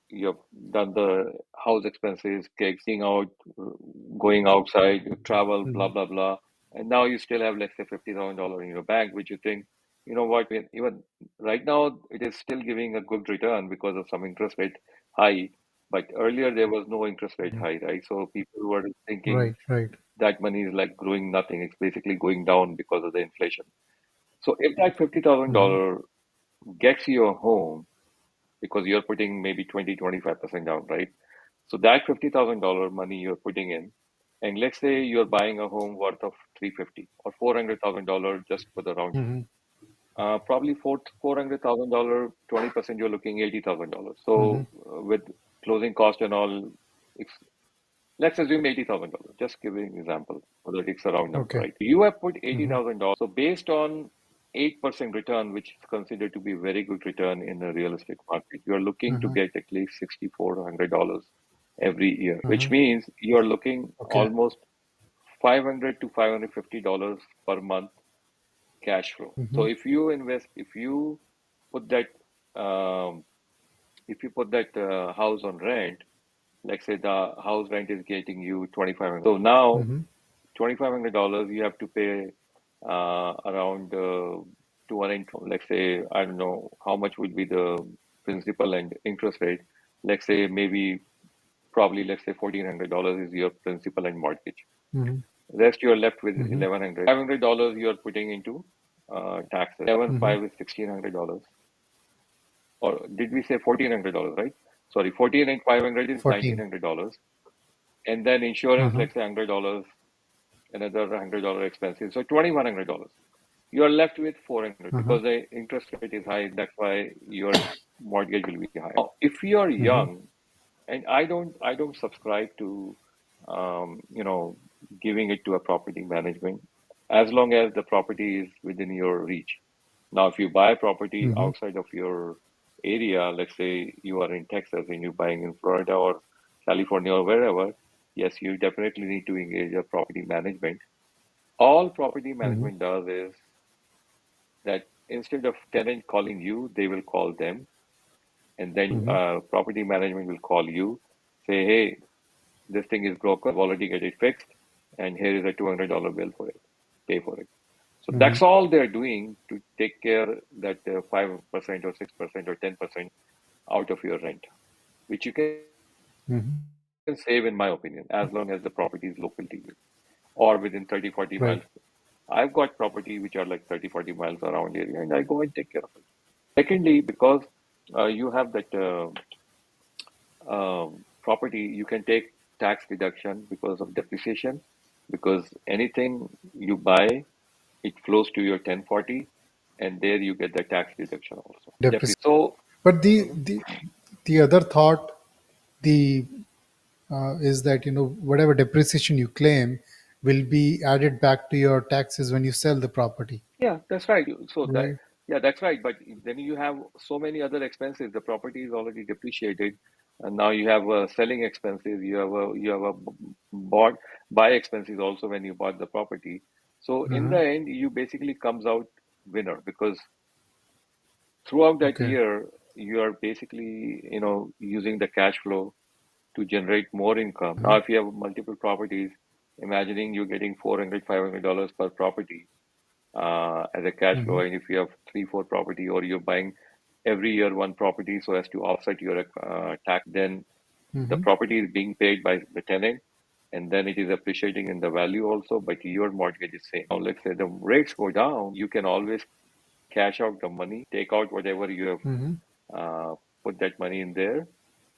Speaker 1: you have done the house expenses, gigs, eating out, going outside, travel, blah,
Speaker 2: Mm-hmm.
Speaker 1: blah, blah. And now you still have, let's say, $50,000 in your bank, which you think, you know what, even right now, it is still giving a good return because of some interest rate high. But earlier, there was no interest rate high, right? So people were thinking
Speaker 2: Right. Right.
Speaker 1: that money is like growing nothing. It's basically going down because of the inflation. So if that
Speaker 2: Mm-hmm.
Speaker 1: $50,000 gets you a home because you're putting maybe 20-25% down, right? So that $50,000 money you're putting in, and let's say you're buying a home worth of 350 or $400,000 just for the round.
Speaker 2: Mm-hmm.
Speaker 1: Probably $400,000, 20% you're looking $80,000.
Speaker 2: Mm-hmm.
Speaker 1: So with closing cost and all, it's, let's assume $80,000. Just giving an example, so that it's a round number,
Speaker 2: Okay.
Speaker 1: right? You have put
Speaker 2: Mm-hmm.
Speaker 1: $80,000. So based on 8% return, which is considered to be very good return in the real estate market, you are looking to
Speaker 2: Uh-huh.
Speaker 1: get at least $6,400 every year, which
Speaker 2: Uh-huh.
Speaker 1: means you are looking
Speaker 2: Okay.
Speaker 1: almost $500 to $550 per month cash flow. So
Speaker 2: Mm-hmm.
Speaker 1: if you put that, um, house on rent, like say the house rent is getting you 2,500. So now
Speaker 2: Mm-hmm.
Speaker 1: $2,500 you have to pay around 200. Let's say I don't know how much will be the principal and interest rate. Let's say maybe probably let's say $1,400 is your principal and mortgage.
Speaker 2: Mm-hmm.
Speaker 1: Rest you are left with
Speaker 2: Mm-hmm.
Speaker 1: 1,100. $500 you are putting into taxes. Seven
Speaker 2: Mm-hmm.
Speaker 1: five is $1,600. Or did we say $1,400, right? Sorry, 14 and 500 is
Speaker 2: 14.
Speaker 1: $1,900. And then insurance,
Speaker 2: Uh-huh.
Speaker 1: let's say $100, another $100 expenses. So $2,100. You are left with 400
Speaker 2: Uh-huh.
Speaker 1: because the interest rate is high. That's why your mortgage will be high. Now, if you are
Speaker 2: Mm-hmm.
Speaker 1: young, and I don't subscribe to, giving it to a property management as long as the property is within your reach. Now, if you buy property
Speaker 2: Mm-hmm.
Speaker 1: outside of your area, let's say you are in Texas and you're buying in Florida or California or wherever, yes, you definitely need to engage a property management. All property
Speaker 2: Mm-hmm.
Speaker 1: management does is that instead of tenant calling you, they will call them, and then
Speaker 2: Mm-hmm.
Speaker 1: property management will call you, say, "Hey, this thing is broken. I've already get it fixed, and here is a $200 bill for it. Pay for it." So
Speaker 2: Mm-hmm.
Speaker 1: that's all they're doing to take care that 5% or 6% or 10% out of your rent, which you can save, in my opinion,
Speaker 2: Mm-hmm.
Speaker 1: as long as the property is local to you or within 30-40 miles.
Speaker 2: Right.
Speaker 1: I've got property which are like 30-40 miles around area, and I go and take care of it. Secondly, because you have that property, you can take tax deduction because of depreciation, because anything you buy, it flows to your 1040, and there you get the tax deduction also.
Speaker 2: Depreciation.
Speaker 1: So,
Speaker 2: But the
Speaker 1: mhm.
Speaker 2: the the other thought, the is that whatever depreciation you claim will be added back to your taxes when you sell the property,
Speaker 1: Yeah, that's right. So that,
Speaker 2: right?
Speaker 1: yeah, that's right. But then you have so many other expenses. The property is already depreciated, and now you have selling expenses. You have a bought buy expenses also when you bought the property. So in
Speaker 2: Uh-huh.
Speaker 1: the end, you basically comes out winner because throughout that
Speaker 2: Okay.
Speaker 1: year, you are basically using the cash flow to generate more income.
Speaker 2: Uh-huh.
Speaker 1: Now, if you have multiple properties, imagining you're getting $400-$500 per property as a cash flow.
Speaker 2: Mm-hmm.
Speaker 1: And if you have three, four property, or you're buying every year one property so as to offset your tax, then the
Speaker 2: Mm-hmm.
Speaker 1: property is being paid by the tenant, and then it is appreciating in the value also, but your mortgage is same. Now, let's say the rates go down, you can always cash out the money, take out whatever you have
Speaker 2: Mm-hmm.
Speaker 1: put that money in there,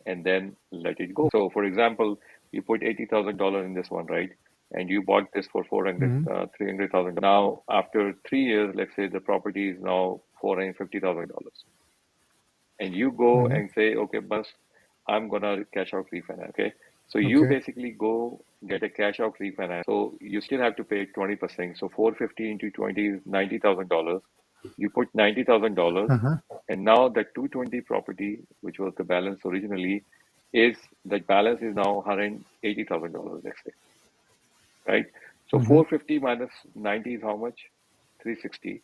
Speaker 1: and then let it go. So, for example, you put $80,000 in this one, right? And you bought this for 400,
Speaker 2: Mm-hmm.
Speaker 1: 300,000. Now, after 3 years, let's say the property is now $450,000, and you go
Speaker 2: Mm-hmm.
Speaker 1: and say, okay, boss, I'm gonna cash out refinance. Okay, so you
Speaker 2: Okay.
Speaker 1: basically go. get a cash out refinance. So you still have to pay 20%. So 450 into 20 is $90,000. You put $90,000,
Speaker 2: Uh-huh.
Speaker 1: and now the 220 property, which was the balance originally, is that balance is now $180,000, let's say, right? So
Speaker 2: Mm-hmm.
Speaker 1: 450 minus 90 is how much? 360.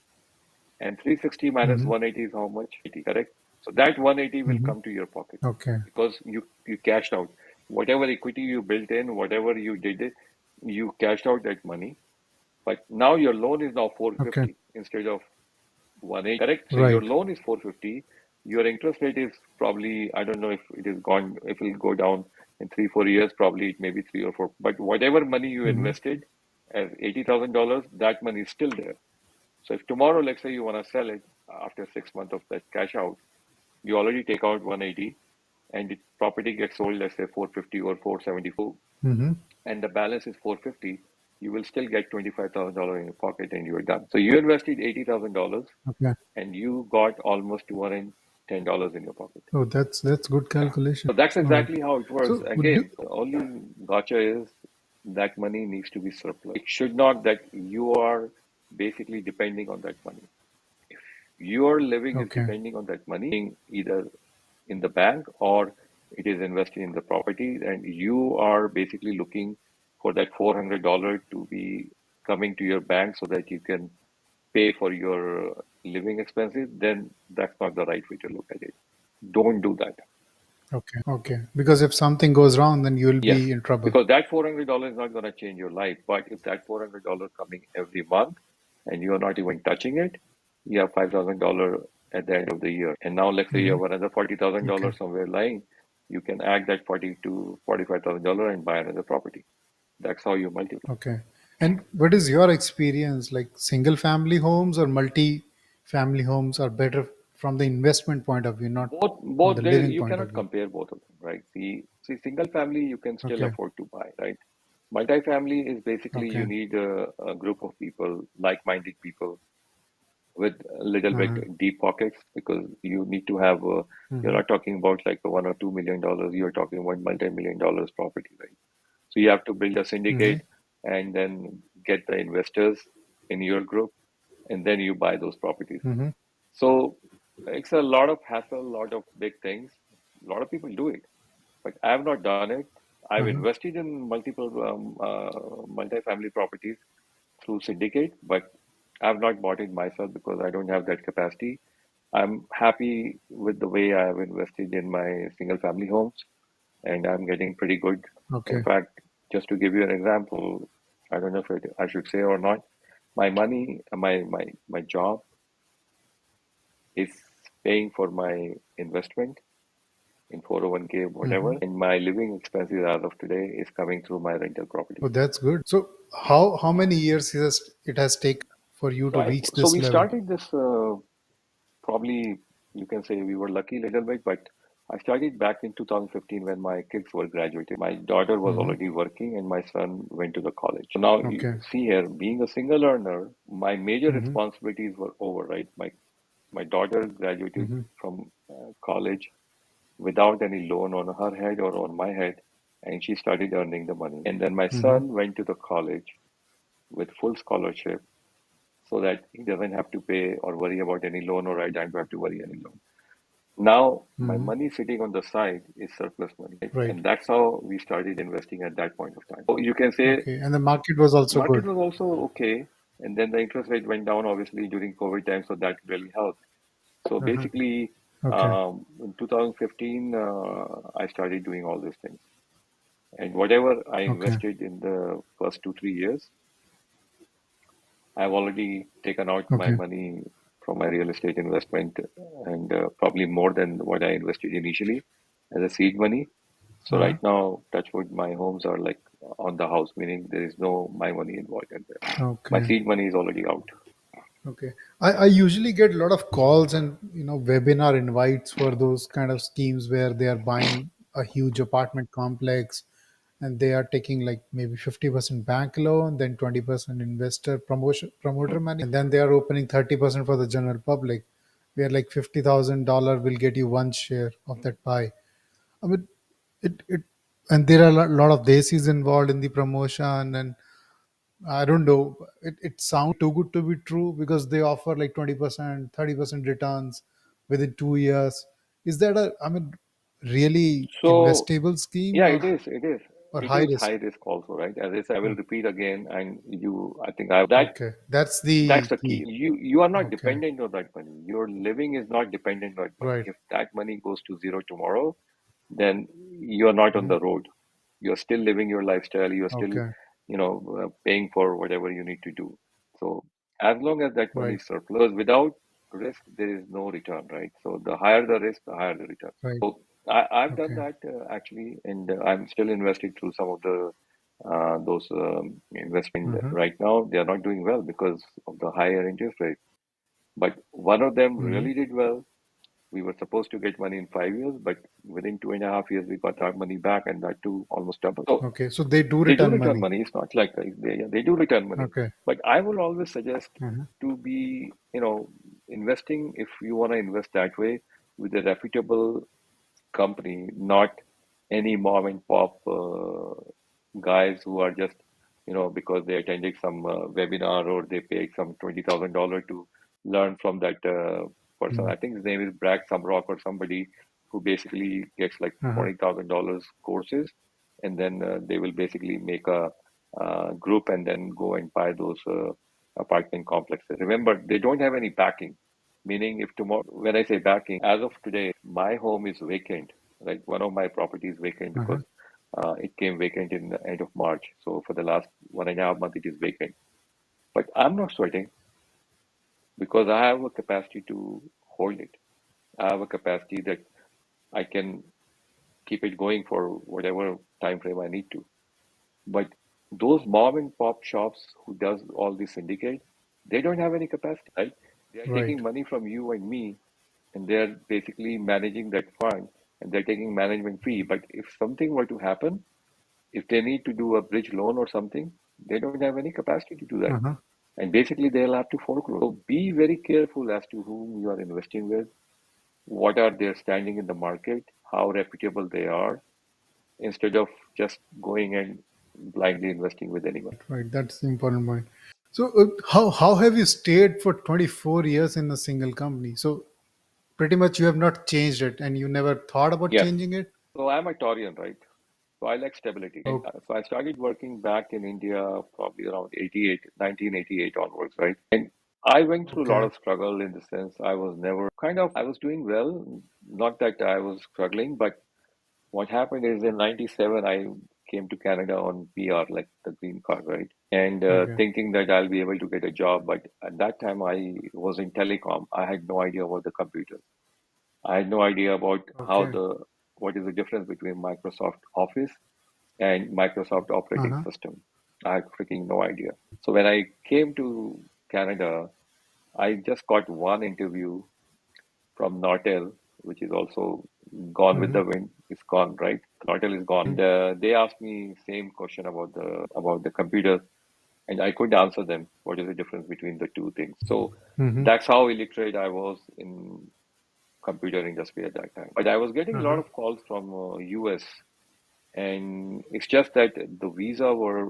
Speaker 1: And 360 minus
Speaker 2: Mm-hmm.
Speaker 1: 180 is how much? 80, correct? So that 180 will
Speaker 2: Mm-hmm.
Speaker 1: come to your pocket
Speaker 2: Okay.
Speaker 1: because you cashed out. Whatever equity you built in, whatever you did it, you cashed out that money. But now your loan is now
Speaker 2: Okay.
Speaker 1: 450 instead of 180, correct? So your
Speaker 2: Right.
Speaker 1: loan is 450. Your interest rate is probably, I don't know if it is gone, if it will go down in 3, 4 years, probably it may be 3 or 4. But whatever money you
Speaker 2: Mm-hmm.
Speaker 1: invested as $80,000, that money is still there. So if tomorrow, let's say you want to sell it after 6 months of that cash out, you already take out 180 and the property gets sold, let's say 450 or 474,
Speaker 2: Mm-hmm.
Speaker 1: and the balance is 450, you will still get $25,000 in your pocket and you're done. So you invested $80,000
Speaker 2: Okay.
Speaker 1: and you got almost $210 in your pocket.
Speaker 2: Oh, that's good
Speaker 1: Yeah.
Speaker 2: calculation.
Speaker 1: So that's
Speaker 2: All right.
Speaker 1: exactly how it works.
Speaker 2: So would you?
Speaker 1: Again, the only gotcha is that money needs to be surplus. It should not that you are basically depending on that money. If your living is
Speaker 2: Okay.
Speaker 1: depending on that money, either in the bank or it is invested in the property, and you are basically looking for that $400 to be coming to your bank so that you can pay for your living expenses, then that's not the right way to look at it. Don't do that.
Speaker 2: Okay. Okay. Because if something goes wrong, then you will
Speaker 1: Yes,
Speaker 2: be in trouble.
Speaker 1: because that $400 is not going to change your life. But if that $400 coming every month and you are not even touching it, you have $5,000 at the end of the year. And now let's say you
Speaker 2: Mm-hmm.
Speaker 1: have another
Speaker 2: Okay.
Speaker 1: $40,000 somewhere lying, you can add that 40 to $45,000 and buy another property. That's how you multiply.
Speaker 2: Okay. And what is your experience? Like single family homes or multi family homes are better from the investment point of view, not from the
Speaker 1: Both there
Speaker 2: living
Speaker 1: you
Speaker 2: point of
Speaker 1: cannot
Speaker 2: view.
Speaker 1: compare both of them, right? See, single family you can still
Speaker 2: Okay.
Speaker 1: afford to buy, right? Multifamily is basically you
Speaker 2: Okay.
Speaker 1: need a group of people, like-minded people with a little bit
Speaker 2: Uh-huh.
Speaker 1: deep pockets because you need to have you're
Speaker 2: Mm-hmm.
Speaker 1: not talking about like a $1 or $2 million, you're talking about multi-million dollars property, right? So you have to build a
Speaker 2: Mm-hmm.
Speaker 1: syndicate and then get the investors in your group and then you buy those properties.
Speaker 2: Mm-hmm.
Speaker 1: So it's a lot of hassle, a lot of big things. A lot of people do it, but I have not done it. I've
Speaker 2: Uh-huh.
Speaker 1: invested in multiple multi-family properties through syndicate, but I've not bought it myself because I don't have that capacity. I'm happy with the way I have invested in my single family homes, and I'm getting pretty good. In
Speaker 2: Okay.
Speaker 1: fact, just to give you an example, I don't know if I should say or not, my money, my job is paying for my investment in 401k,
Speaker 2: Mm-hmm.
Speaker 1: whatever, and my living expenses as of today is coming through my rental
Speaker 2: Oh,
Speaker 1: properties.
Speaker 2: that's good. So how many years it has taken for you
Speaker 1: So
Speaker 2: to reach
Speaker 1: so
Speaker 2: this
Speaker 1: we
Speaker 2: level?
Speaker 1: started this probably you can say we were lucky a little bit, but I started back in 2015 when my kids were graduated. My daughter was
Speaker 2: Mm-hmm.
Speaker 1: already working and my son went to the college. So now you
Speaker 2: Okay.
Speaker 1: see here, being a single earner, my major
Speaker 2: Mm-hmm.
Speaker 1: responsibilities were over, right? My daughter graduated
Speaker 2: Mm-hmm.
Speaker 1: from college without any loan on her head or on my head, and she started earning the money. And then my
Speaker 2: Mm-hmm.
Speaker 1: son went to the college with full scholarship so that he doesn't have to pay or worry about any loan or I don't have to worry any loan. Now my
Speaker 2: Mm-hmm.
Speaker 1: money sitting on the side is surplus money, right?
Speaker 2: Right.
Speaker 1: And that's how we started investing at that point of time. So you can say
Speaker 2: Okay. And the market was also
Speaker 1: market
Speaker 2: good.
Speaker 1: was also okay, and then the interest rate went down obviously during COVID time, so that really helped. So
Speaker 2: Uh-huh.
Speaker 1: basically,
Speaker 2: Okay.
Speaker 1: in 2015, I started doing all these things, and whatever I
Speaker 2: Okay.
Speaker 1: invested in the first 2, 3 years, I've already taken out my
Speaker 2: Okay.
Speaker 1: money from my real estate investment and probably more than what I invested initially as a seed money. So
Speaker 2: Uh-huh.
Speaker 1: right now, touch wood, my homes are like on the house, meaning there is no my money involved in there. My
Speaker 2: Okay.
Speaker 1: seed money is already out.
Speaker 2: Okay. I usually get a lot of calls and webinar invites for those kind of schemes where they are buying a huge apartment complex and they are taking like maybe 50% bank loan, then 20% investor promoter money, and then they are opening 30% for the general public, where like $50,000 will get you one share of that pie. I mean, it And there are a lot of desis involved in the promotion, and I don't know. It sounds too good to be true because they offer like 20%, 30% returns within 2 years. Is that I mean, really
Speaker 1: So
Speaker 2: investable scheme,
Speaker 1: yeah, it is.
Speaker 2: or
Speaker 1: It
Speaker 2: high
Speaker 1: is
Speaker 2: risk?
Speaker 1: high risk also, right? As I said, I will
Speaker 2: Oh,
Speaker 1: repeat again, and you, I think I that
Speaker 2: okay, that's
Speaker 1: that's
Speaker 2: the
Speaker 1: the
Speaker 2: key.
Speaker 1: key. You are not
Speaker 2: Okay,
Speaker 1: dependent on that money. Your living is not dependent on that money.
Speaker 2: right.
Speaker 1: If that money goes to zero tomorrow, then you are not on
Speaker 2: Mhm.
Speaker 1: the road. You're still living your lifestyle. You're still,
Speaker 2: Okay,
Speaker 1: paying for whatever you need to do. So as long as that money
Speaker 2: right,
Speaker 1: is surplus, without risk, there is no return, right? So the higher the risk, the higher the return.
Speaker 2: right.
Speaker 1: So I've done
Speaker 2: Okay.
Speaker 1: that actually, and I'm still investing through some of the those investment
Speaker 2: Mm-hmm.
Speaker 1: right now. They are not doing well because of the higher interest rate. But one of them
Speaker 2: Mm-hmm.
Speaker 1: really did well. We were supposed to get money in 5 years, but within 2.5 years, we got our money back, and that too almost double. So
Speaker 2: Okay, so they do
Speaker 1: they do
Speaker 2: return
Speaker 1: return
Speaker 2: money.
Speaker 1: money. It's not like they do return money.
Speaker 2: Okay.
Speaker 1: But I will always suggest
Speaker 2: Mm-hmm.
Speaker 1: to be, investing if you want to invest that way with a reputable company, not any mom and pop guys who are just, because they attended some webinar or they paid some $20,000 to learn from that person. I think his name is Brad Sumrock or somebody who basically gets like
Speaker 2: Uh-huh.
Speaker 1: $20,000 courses, and then they will basically make a group and then go and buy those apartment complexes. Remember, they don't have any backing. Meaning, if tomorrow, when I say backing, as of today, my home is vacant. Like one of my properties vacant
Speaker 2: Uh-huh.
Speaker 1: because it came vacant in the end of March. So for the last 1.5 months, it is vacant. But I'm not sweating because I have a capacity to hold it. I have a capacity that I can keep it going for whatever time frame I need to. But those mom and pop shops who does all this syndicate, they don't have any capacity, right? They are
Speaker 2: Right.
Speaker 1: taking money from you and me, and they're basically managing that fund, and they're taking management fee. But if something were to happen, if they need to do a bridge loan or something, they don't have any capacity to do that.
Speaker 2: Uh-huh.
Speaker 1: And basically, they'll have to foreclose. So be very careful as to whom you are investing with, what are their standing in the market, how reputable they are, instead of just going and blindly investing with anyone.
Speaker 2: Right. That's the important point. So, how have you stayed for 24 years in a single company? So, pretty much you have not changed it, and you never thought about
Speaker 1: Yes.
Speaker 2: changing it.
Speaker 1: So I'm a Taurian, right? So I like stability. And
Speaker 2: Oh,
Speaker 1: so I started working back in India probably around 1988 onwards, right? And I went through a lot
Speaker 2: okay.
Speaker 1: of struggle in the sense I was never I was doing well. Not that I was struggling, but what happened is in 97, I came to Canada on PR, like the green card, right? And
Speaker 2: Okay.
Speaker 1: thinking that I'll be able to get a job. But at that time, I was in telecom. I had no idea about the computer. I had no idea about
Speaker 2: Okay.
Speaker 1: what is the difference between Microsoft Office and Microsoft operating
Speaker 2: Uh-huh.
Speaker 1: system. I had freaking no idea. So when I came to Canada, I just got one interview from Nortel, which is also gone with
Speaker 2: Mm-hmm.
Speaker 1: the wind. It's gone, right? Nortel is gone. And they asked me same question about the computer, and I couldn't answer them. What is the difference between the two things? So
Speaker 2: Mm-hmm.
Speaker 1: that's how illiterate I was in computer industry at that time. But I was getting a lot
Speaker 2: Uh-huh.
Speaker 1: of calls from US, and it's just that the visa were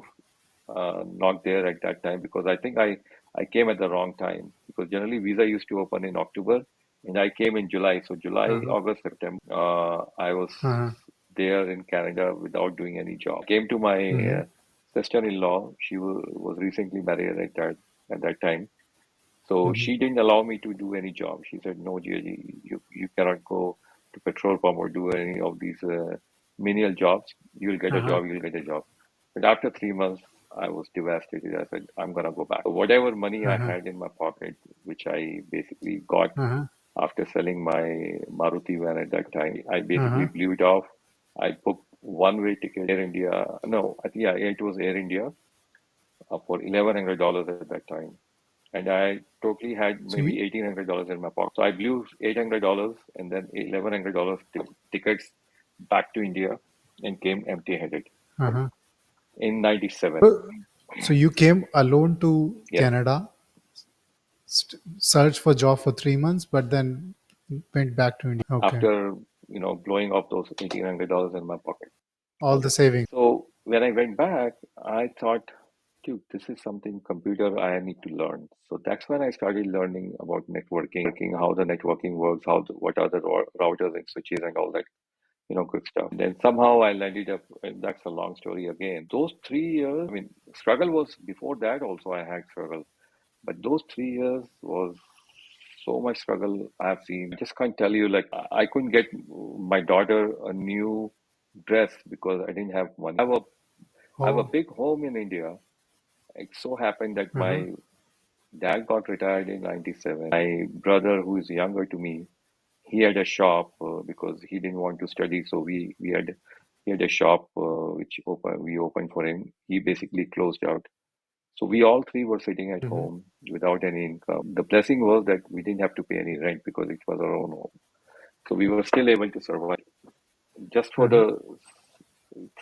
Speaker 1: not there at that time because I think I came at the wrong time because generally visa used to open in October and I came in July. So July,
Speaker 2: Uh-huh.
Speaker 1: August, September, I was
Speaker 2: Uh-huh.
Speaker 1: there in Canada without doing any job. Came to my
Speaker 2: Mm-hmm.
Speaker 1: sister-in-law. She was recently married at that time. So
Speaker 2: Mm-hmm.
Speaker 1: she didn't allow me to do any job. She said, "No, Gigi, you cannot go to petrol pump or do any of these menial jobs. You'll get a
Speaker 2: Uh-huh.
Speaker 1: job. You'll get a job." But after 3 months, I was devastated. I said, "I'm gonna go back." So whatever money I
Speaker 2: Uh-huh.
Speaker 1: had in my pocket, which I basically got
Speaker 2: Uh-huh.
Speaker 1: after selling my Maruti van at that time, I basically
Speaker 2: Uh-huh.
Speaker 1: blew it off. I booked one-way ticket Air India. No, I think yeah, it was Air India for $1,100 at that time, and I totally had
Speaker 2: So
Speaker 1: maybe $1,800 in my pocket. So I blew $800 and then $1,100 tickets back to India and came empty-handed
Speaker 2: uh-huh.
Speaker 1: in '97.
Speaker 2: So, so you came alone to
Speaker 1: Yes,
Speaker 2: Canada, searched for job for 3 months, but then went back to India. Okay.
Speaker 1: after blowing off those $1,800 in my pocket.
Speaker 2: All the
Speaker 1: Okay.
Speaker 2: savings.
Speaker 1: So when I went back, I thought, dude, this is something computer I need to learn. So that's when I started learning about networking, how the networking works, what are the routers and switches and all that, good stuff. And then somehow I landed up, and that's a long story again. Those 3 years, I mean, struggle was before that also I had struggle, but those 3 years was so much struggle I've seen. Just can't tell you, like, I couldn't get my daughter a new dress because I didn't have money. I have a
Speaker 2: Oh.
Speaker 1: big home in India. It so happened that
Speaker 2: Uh-huh.
Speaker 1: my dad got retired in 97. My brother, who is younger to me, he had a shop because he didn't want to study. So we had he had a shop which we opened for him. He basically closed out. So we all three were sitting at
Speaker 2: Hmm.
Speaker 1: home without any income. The blessing was that we didn't have to pay any rent because it was our own home. So we were still able to survive. Just for
Speaker 2: Hmm.
Speaker 1: the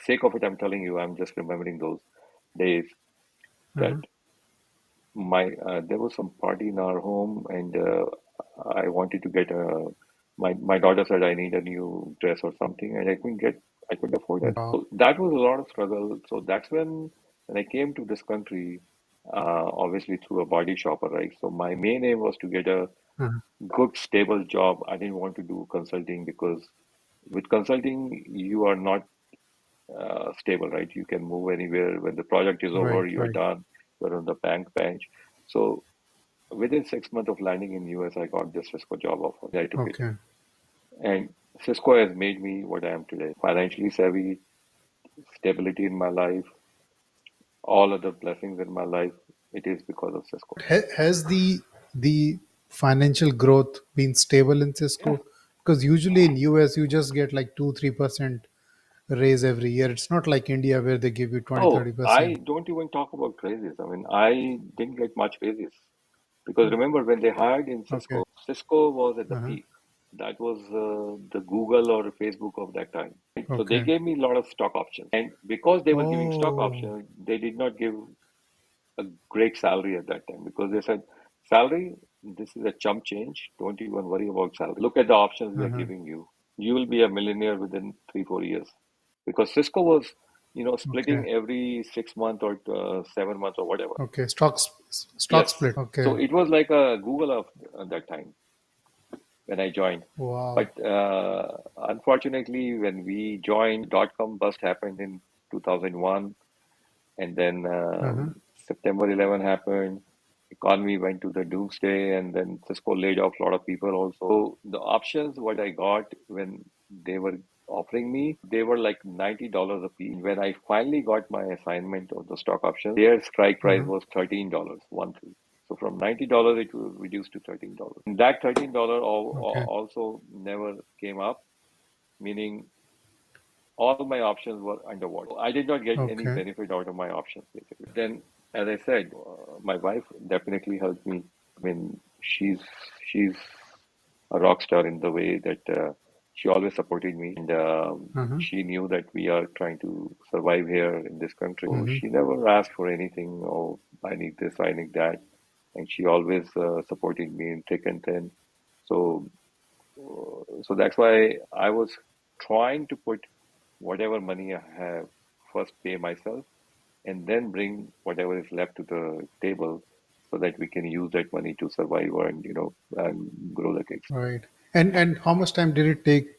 Speaker 1: sake of it, I'm telling you, I'm just remembering those days that
Speaker 2: Hmm.
Speaker 1: my there was some party in our home, and I wanted to get a my daughter said I need a new dress or something, and I couldn't afford it.
Speaker 2: Wow.
Speaker 1: So that was a lot of struggle. So that's when I came to this country, obviously through a body shopper, right? So my main aim was to get a
Speaker 2: Uh-huh.
Speaker 1: good stable job. I didn't want to do consulting because with consulting you are not stable, right? You can move anywhere. When the project is over,
Speaker 2: Right,
Speaker 1: you're
Speaker 2: right.
Speaker 1: done. You're on the bank bench. So within 6 months of landing in US, I got this Cisco job offer. I took it.
Speaker 2: Okay.
Speaker 1: And Cisco has made me what I am today. Financially savvy, stability in my life, all other blessings in my life. It is because of Cisco.
Speaker 2: Has the financial growth been stable in
Speaker 1: Yeah.
Speaker 2: Cisco? Because usually in US you just get like 2-3% raise every year. It's not like India where they give you 20
Speaker 1: Oh,
Speaker 2: thirty
Speaker 1: I
Speaker 2: percent
Speaker 1: don't even talk about raises. I mean, I didn't get much raises because remember when they hired in
Speaker 2: Okay.
Speaker 1: Cisco was at the
Speaker 2: Uh-huh.
Speaker 1: peak. That was the Google or Facebook of that time. Right? So they
Speaker 2: Okay.
Speaker 1: gave me a lot of stock options. And because they were giving stock
Speaker 2: Oh.
Speaker 1: options, they did not give a great salary at that time because they said, salary, this is a chump change. Don't even worry about salary. Look at the options we are
Speaker 2: Uh-huh.
Speaker 1: giving you. You will be a millionaire within 3, 4 years. Because Cisco was,
Speaker 2: Okay.
Speaker 1: splitting every 6 months or 7 months or whatever.
Speaker 2: Okay. Stock
Speaker 1: Yes.
Speaker 2: split.
Speaker 1: So
Speaker 2: Okay.
Speaker 1: it was like a Google of that time when I joined.
Speaker 2: Wow.
Speaker 1: But unfortunately, when we joined, dot-com bust happened in 2001. And then
Speaker 2: Uh-huh.
Speaker 1: September 11 happened. Economy went to the doomsday, and then Cisco laid off a lot of people also. So the options what I got when they were offering me, they were like $90 a piece. When I finally got my assignment of the stock options, their strike price
Speaker 2: Uh-huh.
Speaker 1: was $13, 1 3. So from $90 it was reduced to $13. And that $13
Speaker 2: Okay.
Speaker 1: also never came up, meaning all my options were underwater. I did not get any
Speaker 2: Okay.
Speaker 1: benefit out of my options, basically. Then, as I said, my wife definitely helped me. I mean, she's a rock star in the way that she always supported me, and
Speaker 2: Uh-huh.
Speaker 1: she knew that we are trying to survive here in this country. So
Speaker 2: Mm-hmm.
Speaker 1: she never asked for anything. Oh, I need this, I need that, and she always supported me in thick and thin. So so that's why I was trying to put whatever money I have first pay myself and then bring whatever is left to the table so that we can use that money to survive and and grow the kids.
Speaker 2: Right. And how much time did it take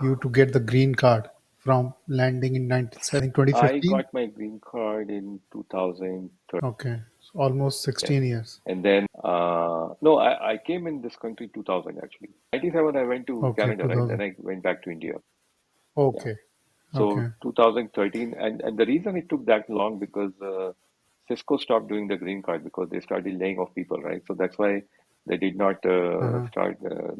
Speaker 2: you to get the green card from landing in 19, I think
Speaker 1: I
Speaker 2: 2015?
Speaker 1: got my green card in 2013.
Speaker 2: Okay. So almost
Speaker 1: Yes.
Speaker 2: 16 years.
Speaker 1: And then, no, I came in this country 2000 actually. 97 I went to
Speaker 2: Okay,
Speaker 1: Canada, right?
Speaker 2: 2000.
Speaker 1: Then I went back to India. Yeah.
Speaker 2: Okay.
Speaker 1: So
Speaker 2: Okay.
Speaker 1: 2013, and the reason it took that long because Cisco stopped doing the green card because they started laying off people, right? So that's why they did not
Speaker 2: Uh-huh.
Speaker 1: start.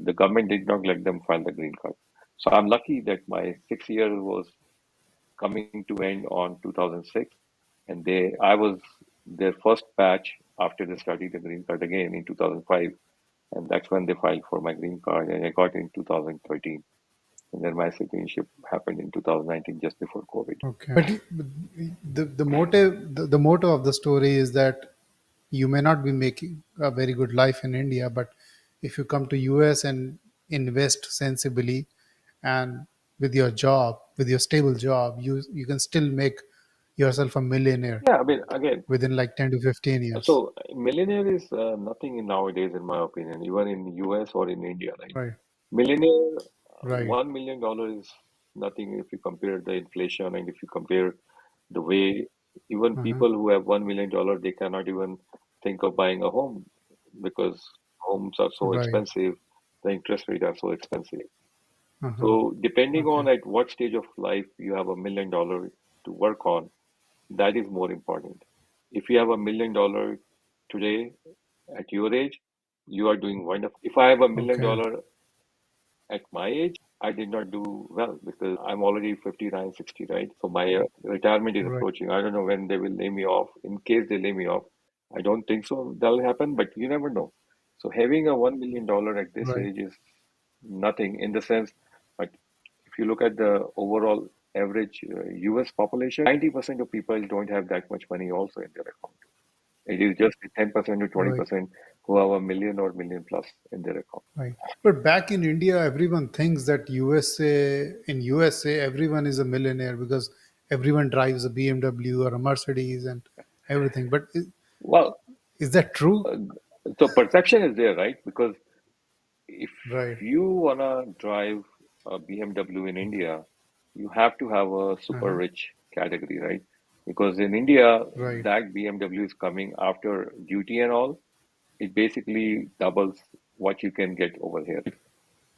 Speaker 1: The government did not let them file the green card. So I'm lucky that my 6 year was coming to end on 2006, and I was their first batch after they started the green card again in 2005, and that's when they filed for my green card, and I got it in 2013. And then my citizenship happened in 2019, just before COVID.
Speaker 2: Okay. But the motive of the story is that you may not be making a very good life in India, but if you come to US and invest sensibly and with your job, with your stable job, you can still make yourself a millionaire
Speaker 1: Yeah, I mean, again,
Speaker 2: within like 10 to 15 years.
Speaker 1: so millionaire is nothing in nowadays, in my opinion, even in US or in India, right?
Speaker 2: Right,
Speaker 1: Millionaire,
Speaker 2: right.
Speaker 1: $1 million is nothing if you compare the inflation and if you compare the way even
Speaker 2: Uh-huh.
Speaker 1: people who have $1 million, they cannot even think of buying a home because homes are so
Speaker 2: Right.
Speaker 1: expensive, the interest rate are so expensive.
Speaker 2: Uh-huh.
Speaker 1: So depending on
Speaker 2: Okay.
Speaker 1: at what stage of life you have $1 million to work on, that is more important. If you have $1 million today at your age, you are doing wonderful. If I have a million
Speaker 2: Okay.
Speaker 1: dollar at my age, I did not do well because I'm already 59, 60, right? So my retirement is
Speaker 2: Right.
Speaker 1: approaching. I don't know when they will lay me off. In case they lay me off, I don't think so that'll happen, but you never know. So having a $1 million at this
Speaker 2: Right.
Speaker 1: age is nothing in the sense, but if you look at the overall average US population, 90% of people don't have that much money also in their account. It is just 10% to
Speaker 2: Right.
Speaker 1: 20% who have a million or million plus in their account.
Speaker 2: Right. But back in India, everyone thinks that USA, everyone is a millionaire because everyone drives a BMW or a Mercedes and everything. But
Speaker 1: Well,
Speaker 2: is that true?
Speaker 1: uh, so perception is there, right? Because if
Speaker 2: Right.
Speaker 1: you wanna drive a BMW in India, you have to have a super
Speaker 2: Uh-huh.
Speaker 1: rich category, right? Because in India,
Speaker 2: Right.
Speaker 1: that BMW is coming after duty and all. It basically doubles what you can get over here.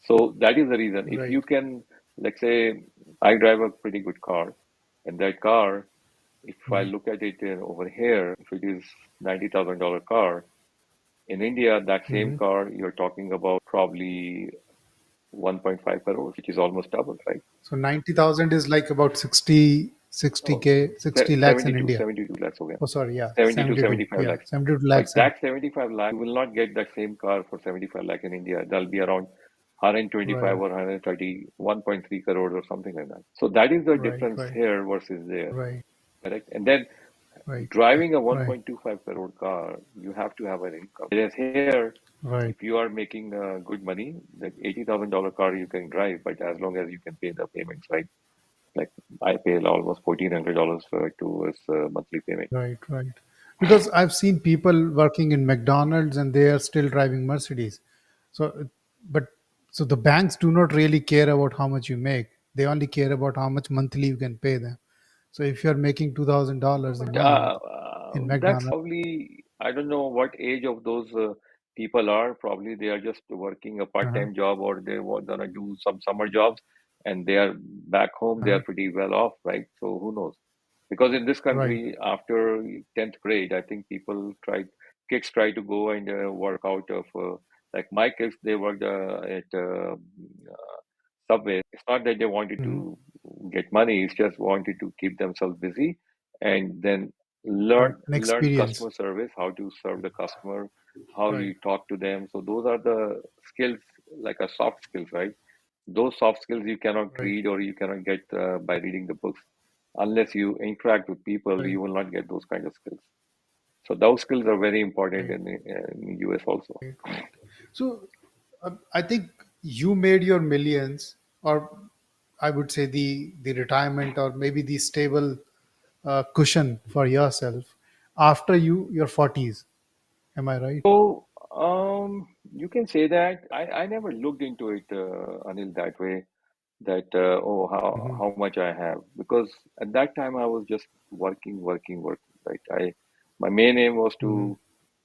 Speaker 1: So that is the reason. If
Speaker 2: Right.
Speaker 1: you can, let's say, I drive a pretty good car, and that car, if I
Speaker 2: Mhm.
Speaker 1: look at it over here, if it is $90,000 car, in India, that same
Speaker 2: Mhm.
Speaker 1: car, you're talking about probably 1.5 crores, which is almost double, right?
Speaker 2: So 90,000 is like about 60
Speaker 1: Oh,
Speaker 2: K, 60 lakhs in
Speaker 1: 72,
Speaker 2: India.
Speaker 1: 72 lakhs again.
Speaker 2: Oh, sorry. Yeah.
Speaker 1: 70 to
Speaker 2: 72.
Speaker 1: 75
Speaker 2: Yeah.
Speaker 1: lakhs.
Speaker 2: 72
Speaker 1: But
Speaker 2: lakhs.
Speaker 1: that 75 lakh, you will not get that same car for 75 lakh in India. That'll be around 125
Speaker 2: Right.
Speaker 1: or 130, 1.3 crores or something like that. So that is the
Speaker 2: Right.
Speaker 1: difference
Speaker 2: Right.
Speaker 1: here versus there,
Speaker 2: Right.
Speaker 1: correct? And then
Speaker 2: Right.
Speaker 1: driving a
Speaker 2: Right.
Speaker 1: 1.25 crore car, you have to have an income. Whereas here,
Speaker 2: Right.
Speaker 1: if you are making good money, that $80,000 car you can drive, but as long as you can pay the payments, right? Like I pay almost $1,400 for towards monthly payment.
Speaker 2: Right, right. Because I've seen people working in McDonald's and they are still driving Mercedes. So, but so the banks do not really care about how much you make. They only care about how much monthly you can pay them. So if you're making $2,000 a
Speaker 1: But
Speaker 2: month in
Speaker 1: that's
Speaker 2: McDonald's,
Speaker 1: probably, I don't know what age of those people are. Probably they are just working a
Speaker 2: uh-huh,
Speaker 1: part-time job or they were gonna do some summer jobs and they are back home, they are
Speaker 2: uh-huh,
Speaker 1: pretty well off, right? So who knows? Because in this
Speaker 2: right,
Speaker 1: country, after 10th grade, I think kids try to go and work out of, like my kids, they worked at Subway. It's not that they wanted
Speaker 2: mhm,
Speaker 1: to get money, it's just wanted to keep themselves busy and then
Speaker 2: right,
Speaker 1: learn
Speaker 2: an
Speaker 1: learn
Speaker 2: experience,
Speaker 1: customer service, how to serve the customer, how
Speaker 2: right,
Speaker 1: you talk to them. So those are the skills, like a soft skills, right? Those soft skills you cannot
Speaker 2: right,
Speaker 1: read or you cannot get by reading the books. Unless you interact with people,
Speaker 2: right,
Speaker 1: you will not get those kind of skills. So those skills are very important
Speaker 2: right,
Speaker 1: in US also.
Speaker 2: right, right. So I think you made your millions, or I would say the retirement, or maybe the stable cushion for yourself after your 40s. Am I right?
Speaker 1: So you can say that I never looked into it, Anil, that way. That oh
Speaker 2: Hmm.
Speaker 1: how much I have, because at that time I was just working, right? My main aim was to
Speaker 2: Hmm.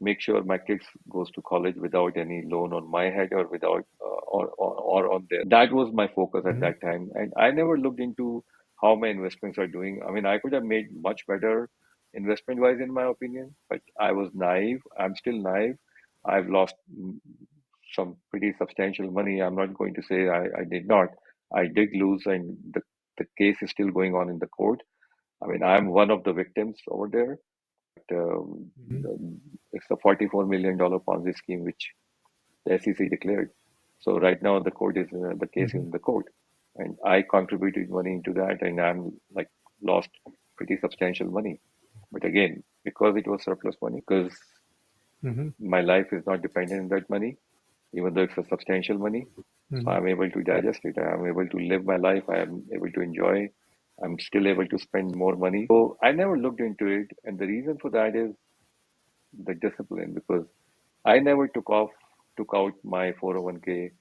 Speaker 1: make sure my kids goes to college without any loan on my head or without or on their. That was my focus at
Speaker 2: Hmm.
Speaker 1: that time, and I never looked into how my investments are doing. I mean, I could have made much better investment wise in my opinion, but I was naive. I'm still naive. I've lost some pretty substantial money. I'm not going to say I did not. I did lose, and the case is still going on in the court. I mean, I'm one of the victims over there.
Speaker 2: Hmm.
Speaker 1: It's a $44 million Ponzi scheme which the SEC declared. So right now the case is
Speaker 2: Hmm.
Speaker 1: in the court, and I contributed money into that, and I'm like lost pretty substantial money. But again, because it was surplus money, because
Speaker 2: Hmm.
Speaker 1: my life is not dependent on that money, even though it's a substantial money. So I'm able to digest it. I'm able to live my life. I'm able to enjoy. I'm still able to spend more money. So I never looked into it. And the reason for that is the discipline because I never took out my 401k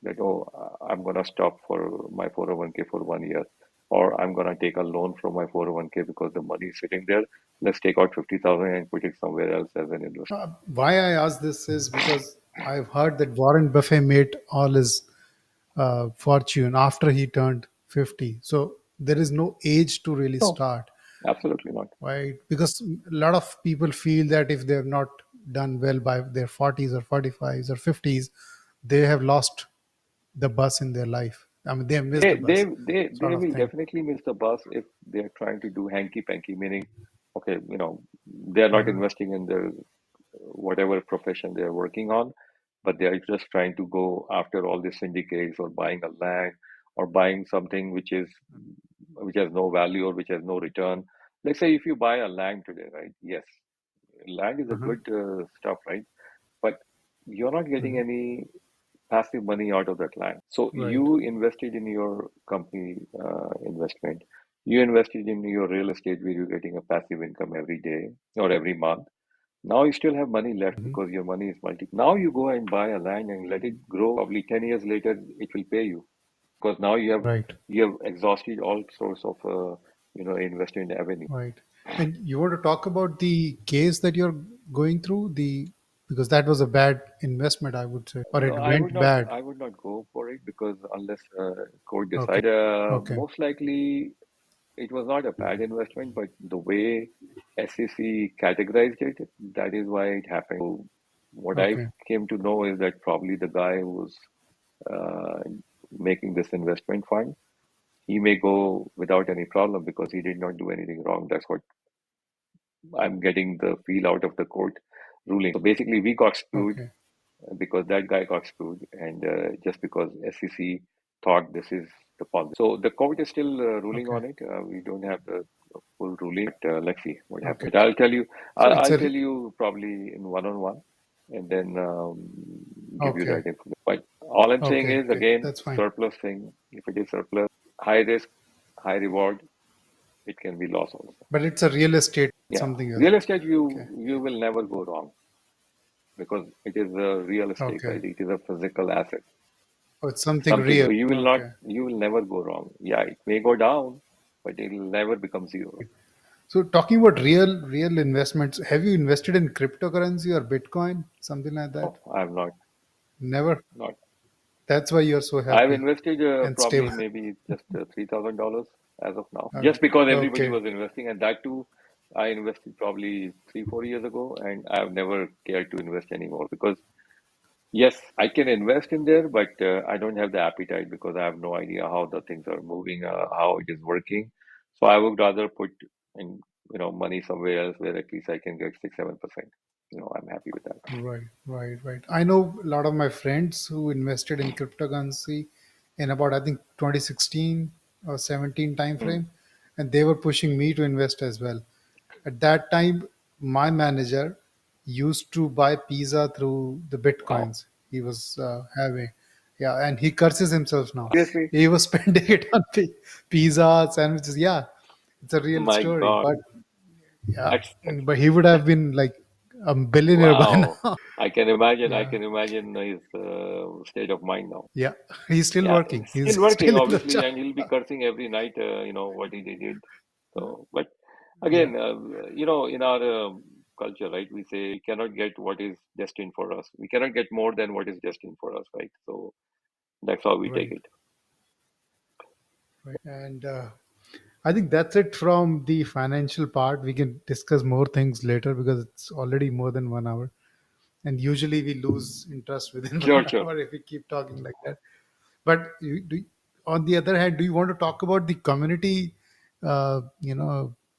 Speaker 1: that, oh, I'm going to stop for my 401k for 1 year, or I'm going to take a loan from my 401k because the money is sitting there. Let's take out 50,000 and put it somewhere else as an investment.
Speaker 2: Why I ask this is because I've heard that Warren Buffett made all his fortune after he turned 50. So there is no age to really
Speaker 1: No,
Speaker 2: start,
Speaker 1: absolutely not.
Speaker 2: right? Because a lot of people feel that if they've not done well by their 40s or 45s or 50s, they have lost the bus in their life. I mean, they have missed
Speaker 1: They
Speaker 2: the
Speaker 1: they
Speaker 2: bus,
Speaker 1: they
Speaker 2: sort
Speaker 1: they
Speaker 2: of
Speaker 1: will
Speaker 2: thing.
Speaker 1: definitely miss the bus if they're trying to do hanky panky, meaning, okay, they're not
Speaker 2: Uh-huh.
Speaker 1: investing in the whatever profession they're working on, but they're just trying to go after all the syndicates or buying a land or buying something which has no value or which has no return. Let's say if you buy a land today, right? Yes, land is a
Speaker 2: Uh-huh.
Speaker 1: good stuff, right? But you're not getting
Speaker 2: Mhm.
Speaker 1: any passive money out of that land. So
Speaker 2: Right.
Speaker 1: you invested in your company investment. You invested in your real estate where you're getting a passive income every day or every month. Now you still have money left
Speaker 2: Mhm.
Speaker 1: because your money is multi. Now you go and buy a land and let it grow. Probably 10 years later, it will pay you because now
Speaker 2: Right.
Speaker 1: you have exhausted all sorts of investment avenue.
Speaker 2: Right. And you want to talk about the case that you're going through, the because that was a bad investment, I would say, or
Speaker 1: No,
Speaker 2: it went bad.
Speaker 1: I would not go for it because unless court
Speaker 2: Okay.
Speaker 1: decide,
Speaker 2: Okay.
Speaker 1: most likely it was not a bad investment, but the way SEC categorized it, that is why it happened. So what I
Speaker 2: Okay.
Speaker 1: came to know is that probably the guy who was uh, making this investment fund, he may go without any problem because he did not do anything wrong. That's what I'm getting the feel out of the court ruling. So basically, we got screwed
Speaker 2: Okay.
Speaker 1: because that guy got screwed, and just because SEC thought this is the Ponzi. So the court is still ruling
Speaker 2: Okay.
Speaker 1: on it. We don't have the full ruling. But, let's see what
Speaker 2: Okay.
Speaker 1: happens. But I'll tell you.
Speaker 2: So it's
Speaker 1: I'll
Speaker 2: a
Speaker 1: tell you probably in one-on-one, and then give you
Speaker 2: okay.
Speaker 1: that information. But all I'm saying
Speaker 2: Okay.
Speaker 1: is
Speaker 2: Okay.
Speaker 1: again
Speaker 2: That's fine.
Speaker 1: surplus thing. If it is surplus, high risk, high reward, it can be loss also.
Speaker 2: But it's a real estate,
Speaker 1: Yeah,
Speaker 2: something else.
Speaker 1: real estate
Speaker 2: Okay.
Speaker 1: you will never go wrong because it is a real estate,
Speaker 2: Okay.
Speaker 1: right? It is a physical asset.
Speaker 2: Oh, it's something
Speaker 1: Something
Speaker 2: real. Okay.
Speaker 1: you will never go wrong. Yeah, it may go down, but it will never become zero.
Speaker 2: So talking about real investments, have you invested in cryptocurrency or Bitcoin, something like that?
Speaker 1: No, I'm
Speaker 2: Never.
Speaker 1: not.
Speaker 2: That's why you're so
Speaker 1: I've
Speaker 2: happy
Speaker 1: invested
Speaker 2: and
Speaker 1: probably
Speaker 2: stable.
Speaker 1: maybe just $3,000 as of now,
Speaker 2: Okay.
Speaker 1: just because everybody
Speaker 2: Okay.
Speaker 1: was investing, and that too, I invested probably 3, 4 years ago, and I've never cared to invest anymore because yes, I can invest in there, but I don't have the appetite because I have no idea how the things are moving, how it is working. So I would rather put in, money somewhere else where at least I can get 6, 7%. I'm happy with that.
Speaker 2: Right, right, right. I know a lot of my friends who invested in cryptocurrency in about I think 2016 or 17
Speaker 1: Mm.
Speaker 2: timeframe, and they were pushing me to invest as well. At that time, my manager used to buy pizza through the
Speaker 1: Wow.
Speaker 2: bitcoins he was having. Yeah, and he curses himself now.
Speaker 1: Seriously?
Speaker 2: He was spending it on pizza sandwiches. Yeah, it's a real
Speaker 1: My
Speaker 2: story.
Speaker 1: God.
Speaker 2: But yeah,
Speaker 1: That's
Speaker 2: but he would have been like a billionaire by
Speaker 1: wow.
Speaker 2: now.
Speaker 1: I
Speaker 2: Yeah,
Speaker 1: can imagine his state of mind now.
Speaker 2: yeah. He's still
Speaker 1: Yeah,
Speaker 2: working.
Speaker 1: he's
Speaker 2: He's
Speaker 1: still working,
Speaker 2: still in the
Speaker 1: obviously,
Speaker 2: job.
Speaker 1: and he'll be cursing every night, what he did. So, but
Speaker 2: Yeah,
Speaker 1: again, in our culture, right, we say we cannot get what is destined for us. We cannot get more than what is destined for us, right? So that's how we take
Speaker 2: right,
Speaker 1: it.
Speaker 2: right. And I think that's it from the financial part. We can discuss more things later because it's already more than 1 hour. And usually we lose interest within
Speaker 1: Sure,
Speaker 2: one
Speaker 1: sure.
Speaker 2: hour if we keep talking like that. But on the other hand, do you want to talk about the community,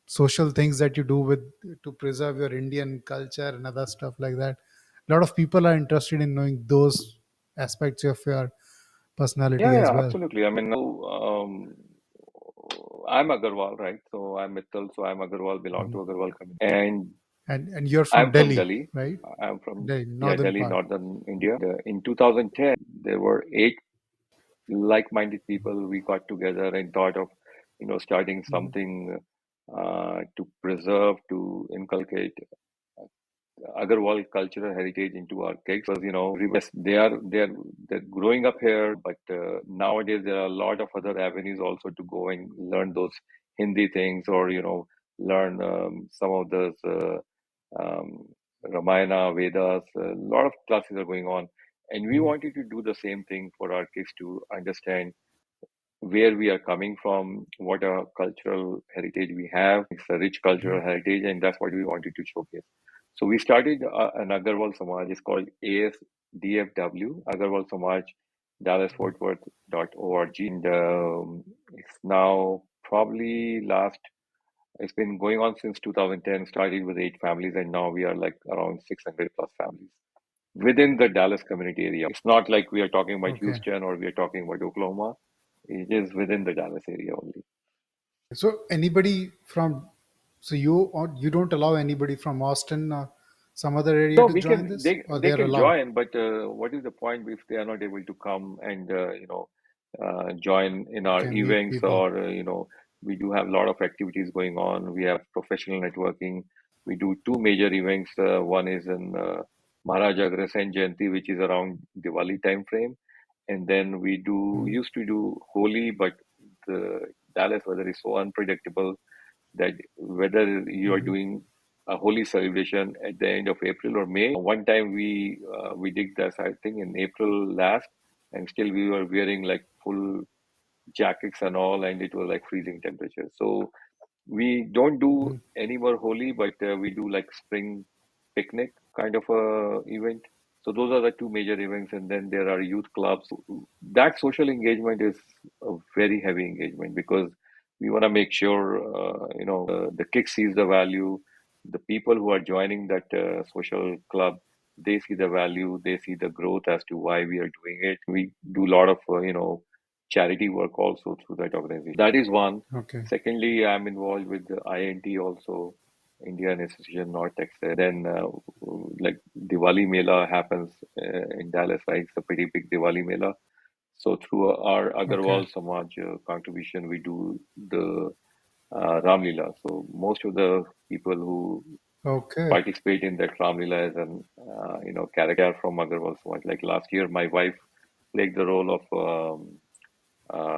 Speaker 2: social things that you do with to preserve your Indian culture and other stuff like that? A lot of people are interested in knowing those aspects of your
Speaker 1: Yeah,
Speaker 2: personality as
Speaker 1: yeah,
Speaker 2: well.
Speaker 1: absolutely. I mean, I'm Agarwal, right? So I'm Mittal, so I'm Agarwal, belong to
Speaker 2: Mhm.
Speaker 1: Agarwal community. And
Speaker 2: And you're from
Speaker 1: I'm from
Speaker 2: Delhi,
Speaker 1: Delhi.
Speaker 2: right?
Speaker 1: I'm from,
Speaker 2: Delhi,
Speaker 1: yeah,
Speaker 2: northern
Speaker 1: Delhi,
Speaker 2: part.
Speaker 1: northern India. In 2010, there were eight. like-minded people. We got together and thought of, starting
Speaker 2: Mhm.
Speaker 1: something to preserve, to inculcate Agarwal cultural heritage into our kids. Because yes, they're growing up here, but nowadays there are a lot of other avenues also to go and learn those Hindi things, or learn some of those um, Ramayana, Vedas. A lot of classes are going on, and we
Speaker 2: Mhm.
Speaker 1: wanted to do the same thing for our kids to understand where we are coming from, what a cultural heritage we have. It's a rich cultural
Speaker 2: Mhm.
Speaker 1: heritage, and that's what we wanted to showcase. So we started an Agarwal Samaj. It's called ASDFW, Agarwal Samaj, DallasFortWorth.org, and it's now probably last. It's been going on since 2010. Started with 8 families, and now we are like around 600 plus families within the Dallas community area. It's not like we are talking about
Speaker 2: Okay.
Speaker 1: Houston or we are talking about Oklahoma. It is within the Dallas area only.
Speaker 2: So anybody from, so you don't allow anybody from Austin or some other area
Speaker 1: No,
Speaker 2: to
Speaker 1: we
Speaker 2: join
Speaker 1: can
Speaker 2: this, or
Speaker 1: they
Speaker 2: they're
Speaker 1: can
Speaker 2: allowed?
Speaker 1: join, but what is the point if they are not able to come and join in our
Speaker 2: Okay, meet
Speaker 1: events,
Speaker 2: people.
Speaker 1: or we do have a lot of activities going on. We have professional networking. We do two major events. One is in Maharaja Agrasen Jayanti, which is around Diwali time frame, and then we do
Speaker 2: Mhm.
Speaker 1: used to do Holi, but the Dallas weather is so unpredictable that whether you are
Speaker 2: Mhm.
Speaker 1: doing a holy celebration at the end of April or May. One time we did this, I think, in April last, and still we were wearing like full jackets and all, and it was like freezing temperature. So we don't do
Speaker 2: Mhm.
Speaker 1: any more Holi, but we do like spring picnic kind of a event. So those are the two major events, and then there are youth clubs. That social engagement is a very heavy engagement because we want to make sure the kick sees the value. The people who are joining that social club, they see the value, they see the growth as to why we are doing it. We do a lot of charity work also through that organization. That is one.
Speaker 2: Okay.
Speaker 1: Secondly, I'm involved with the INT also, Indian Association North Texas. Then, like Diwali Mela happens in Dallas, right? It's a pretty big Diwali Mela. So through our
Speaker 2: Okay.
Speaker 1: Agarwal Samaj contribution, we do the Ram Leela. So most of the people who
Speaker 2: Okay.
Speaker 1: participate in that Ram Leela as an character from Agarwal Samaj. Like last year, my wife played the role of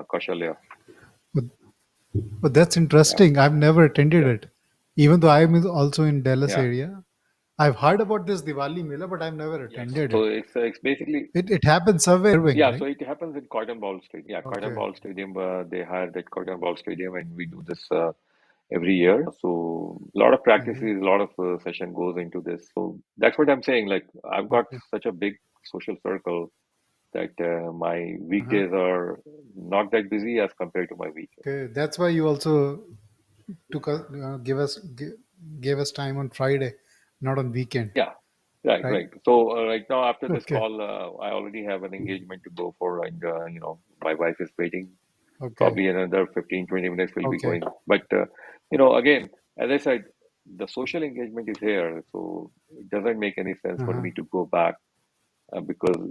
Speaker 1: Kaushalya.
Speaker 2: But, but that's
Speaker 1: Yeah,
Speaker 2: interesting. I've never attended
Speaker 1: yeah,
Speaker 2: it, even though I'm also in Dallas
Speaker 1: yeah.
Speaker 2: area. I've heard about this Diwali Mela, but I've never
Speaker 1: Yes.
Speaker 2: attended
Speaker 1: So
Speaker 2: it.
Speaker 1: it's basically.
Speaker 2: It happens somewhere in Irving,
Speaker 1: Yeah, so
Speaker 2: right?
Speaker 1: it happens in Cotton Bowl Stadium. Yeah, Cotton
Speaker 2: Okay.
Speaker 1: Bowl Stadium. They hired that Cotton Bowl Stadium, and we do this every year. So a lot of
Speaker 2: Hmm.
Speaker 1: practices, a lot of session goes into this. So that's what I'm saying. Like I've got
Speaker 2: Okay.
Speaker 1: such a big social circle that my
Speaker 2: Uh-huh.
Speaker 1: weekdays are not that busy as compared to my weekends.
Speaker 2: Okay. That's why you also took us, gave us time on Friday, not on weekend,
Speaker 1: Yeah, right,
Speaker 2: right?
Speaker 1: right. So right now, after this
Speaker 2: Okay.
Speaker 1: call, I already have an engagement to go for, and my wife is waiting.
Speaker 2: Okay.
Speaker 1: Probably another 15-20 minutes will be
Speaker 2: Okay.
Speaker 1: going. But again, as I said, the social engagement is here, so it doesn't make any sense for
Speaker 2: Uh-huh.
Speaker 1: me to go back because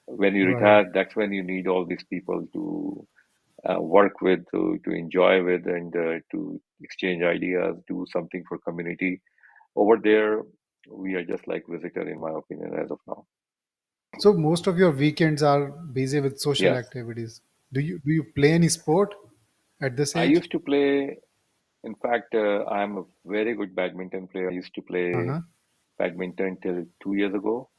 Speaker 1: when you
Speaker 2: Right.
Speaker 1: retire, that's when you need all these people to work with, to enjoy with, and to exchange ideas, do something for community. Over there, we are just like visitor, in my opinion, as of now.
Speaker 2: So most of your weekends are busy with social
Speaker 1: Yes,
Speaker 2: activities. Do you play any sport at this
Speaker 1: I
Speaker 2: age?
Speaker 1: used to play. In fact, I'm a very good badminton player. I used to play
Speaker 2: Uh-huh.
Speaker 1: badminton till 2 years ago.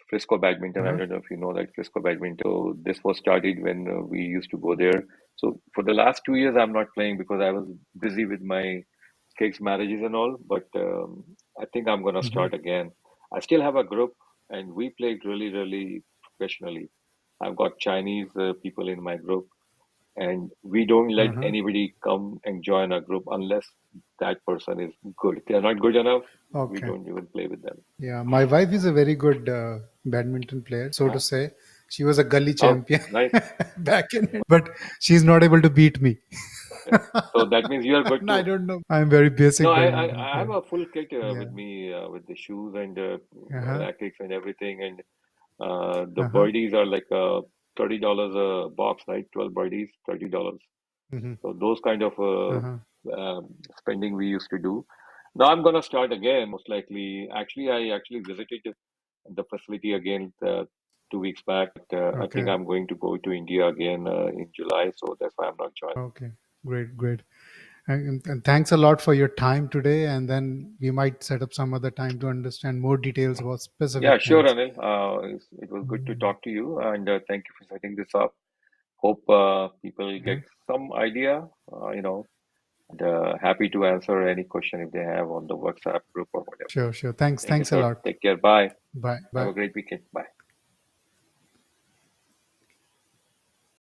Speaker 1: Frisco badminton. I
Speaker 2: Uh-huh.
Speaker 1: don't know if you know that Frisco badminton. So this was started when we used to go there. So for the last 2 years, I'm not playing because I was busy with my kids' marriages and all. But I think I'm gonna
Speaker 2: Hmm.
Speaker 1: start again. I still have a group, and we played really, really professionally. I've got Chinese people in my group, and we don't let
Speaker 2: Uh-huh.
Speaker 1: anybody come and join our group unless that person is good. If they are not good enough, we
Speaker 2: Okay.
Speaker 1: don't even play with them.
Speaker 2: Yeah, my wife is a very good badminton player, so to
Speaker 1: Uh,
Speaker 2: say. She was a gully
Speaker 1: oh,
Speaker 2: champion
Speaker 1: nice.
Speaker 2: back in it, but she's not able to beat me.
Speaker 1: Okay. So that means you are good
Speaker 2: And I
Speaker 1: too.
Speaker 2: don't know. I'm very
Speaker 1: No,
Speaker 2: basic
Speaker 1: I, I,
Speaker 2: badminton
Speaker 1: I have
Speaker 2: player.
Speaker 1: a full kit with
Speaker 2: Yeah.
Speaker 1: me with the shoes and
Speaker 2: Uh-huh.
Speaker 1: rackets and everything. And the
Speaker 2: Uh-huh.
Speaker 1: birdies are like $30 a box, right? 12 birdies, $30.
Speaker 2: Mm-hmm.
Speaker 1: So those kind of
Speaker 2: Uh-huh.
Speaker 1: spending we used to do. Now I'm gonna start again, most likely. Actually, I actually visited the facility again 2 weeks back. I think
Speaker 2: Okay.
Speaker 1: I'm going to go to India again in July, so that's why I'm not joining.
Speaker 2: Okay. Great. Great. And thanks a lot for your time today. And then we might set up some other time to understand more details about
Speaker 1: Yeah,
Speaker 2: specific
Speaker 1: sure,
Speaker 2: things.
Speaker 1: Anil. It was good to
Speaker 2: Mm.
Speaker 1: talk to you, and thank you for setting this up. Hope people get
Speaker 2: Okay.
Speaker 1: some idea, and happy to answer any question if they have on the WhatsApp group or whatever.
Speaker 2: Sure. Sure. Thanks.
Speaker 1: Thank you,
Speaker 2: Thanks a
Speaker 1: sir.
Speaker 2: lot.
Speaker 1: Take care. Bye.
Speaker 2: Bye.
Speaker 1: Have
Speaker 2: Bye.
Speaker 1: a great weekend. Bye.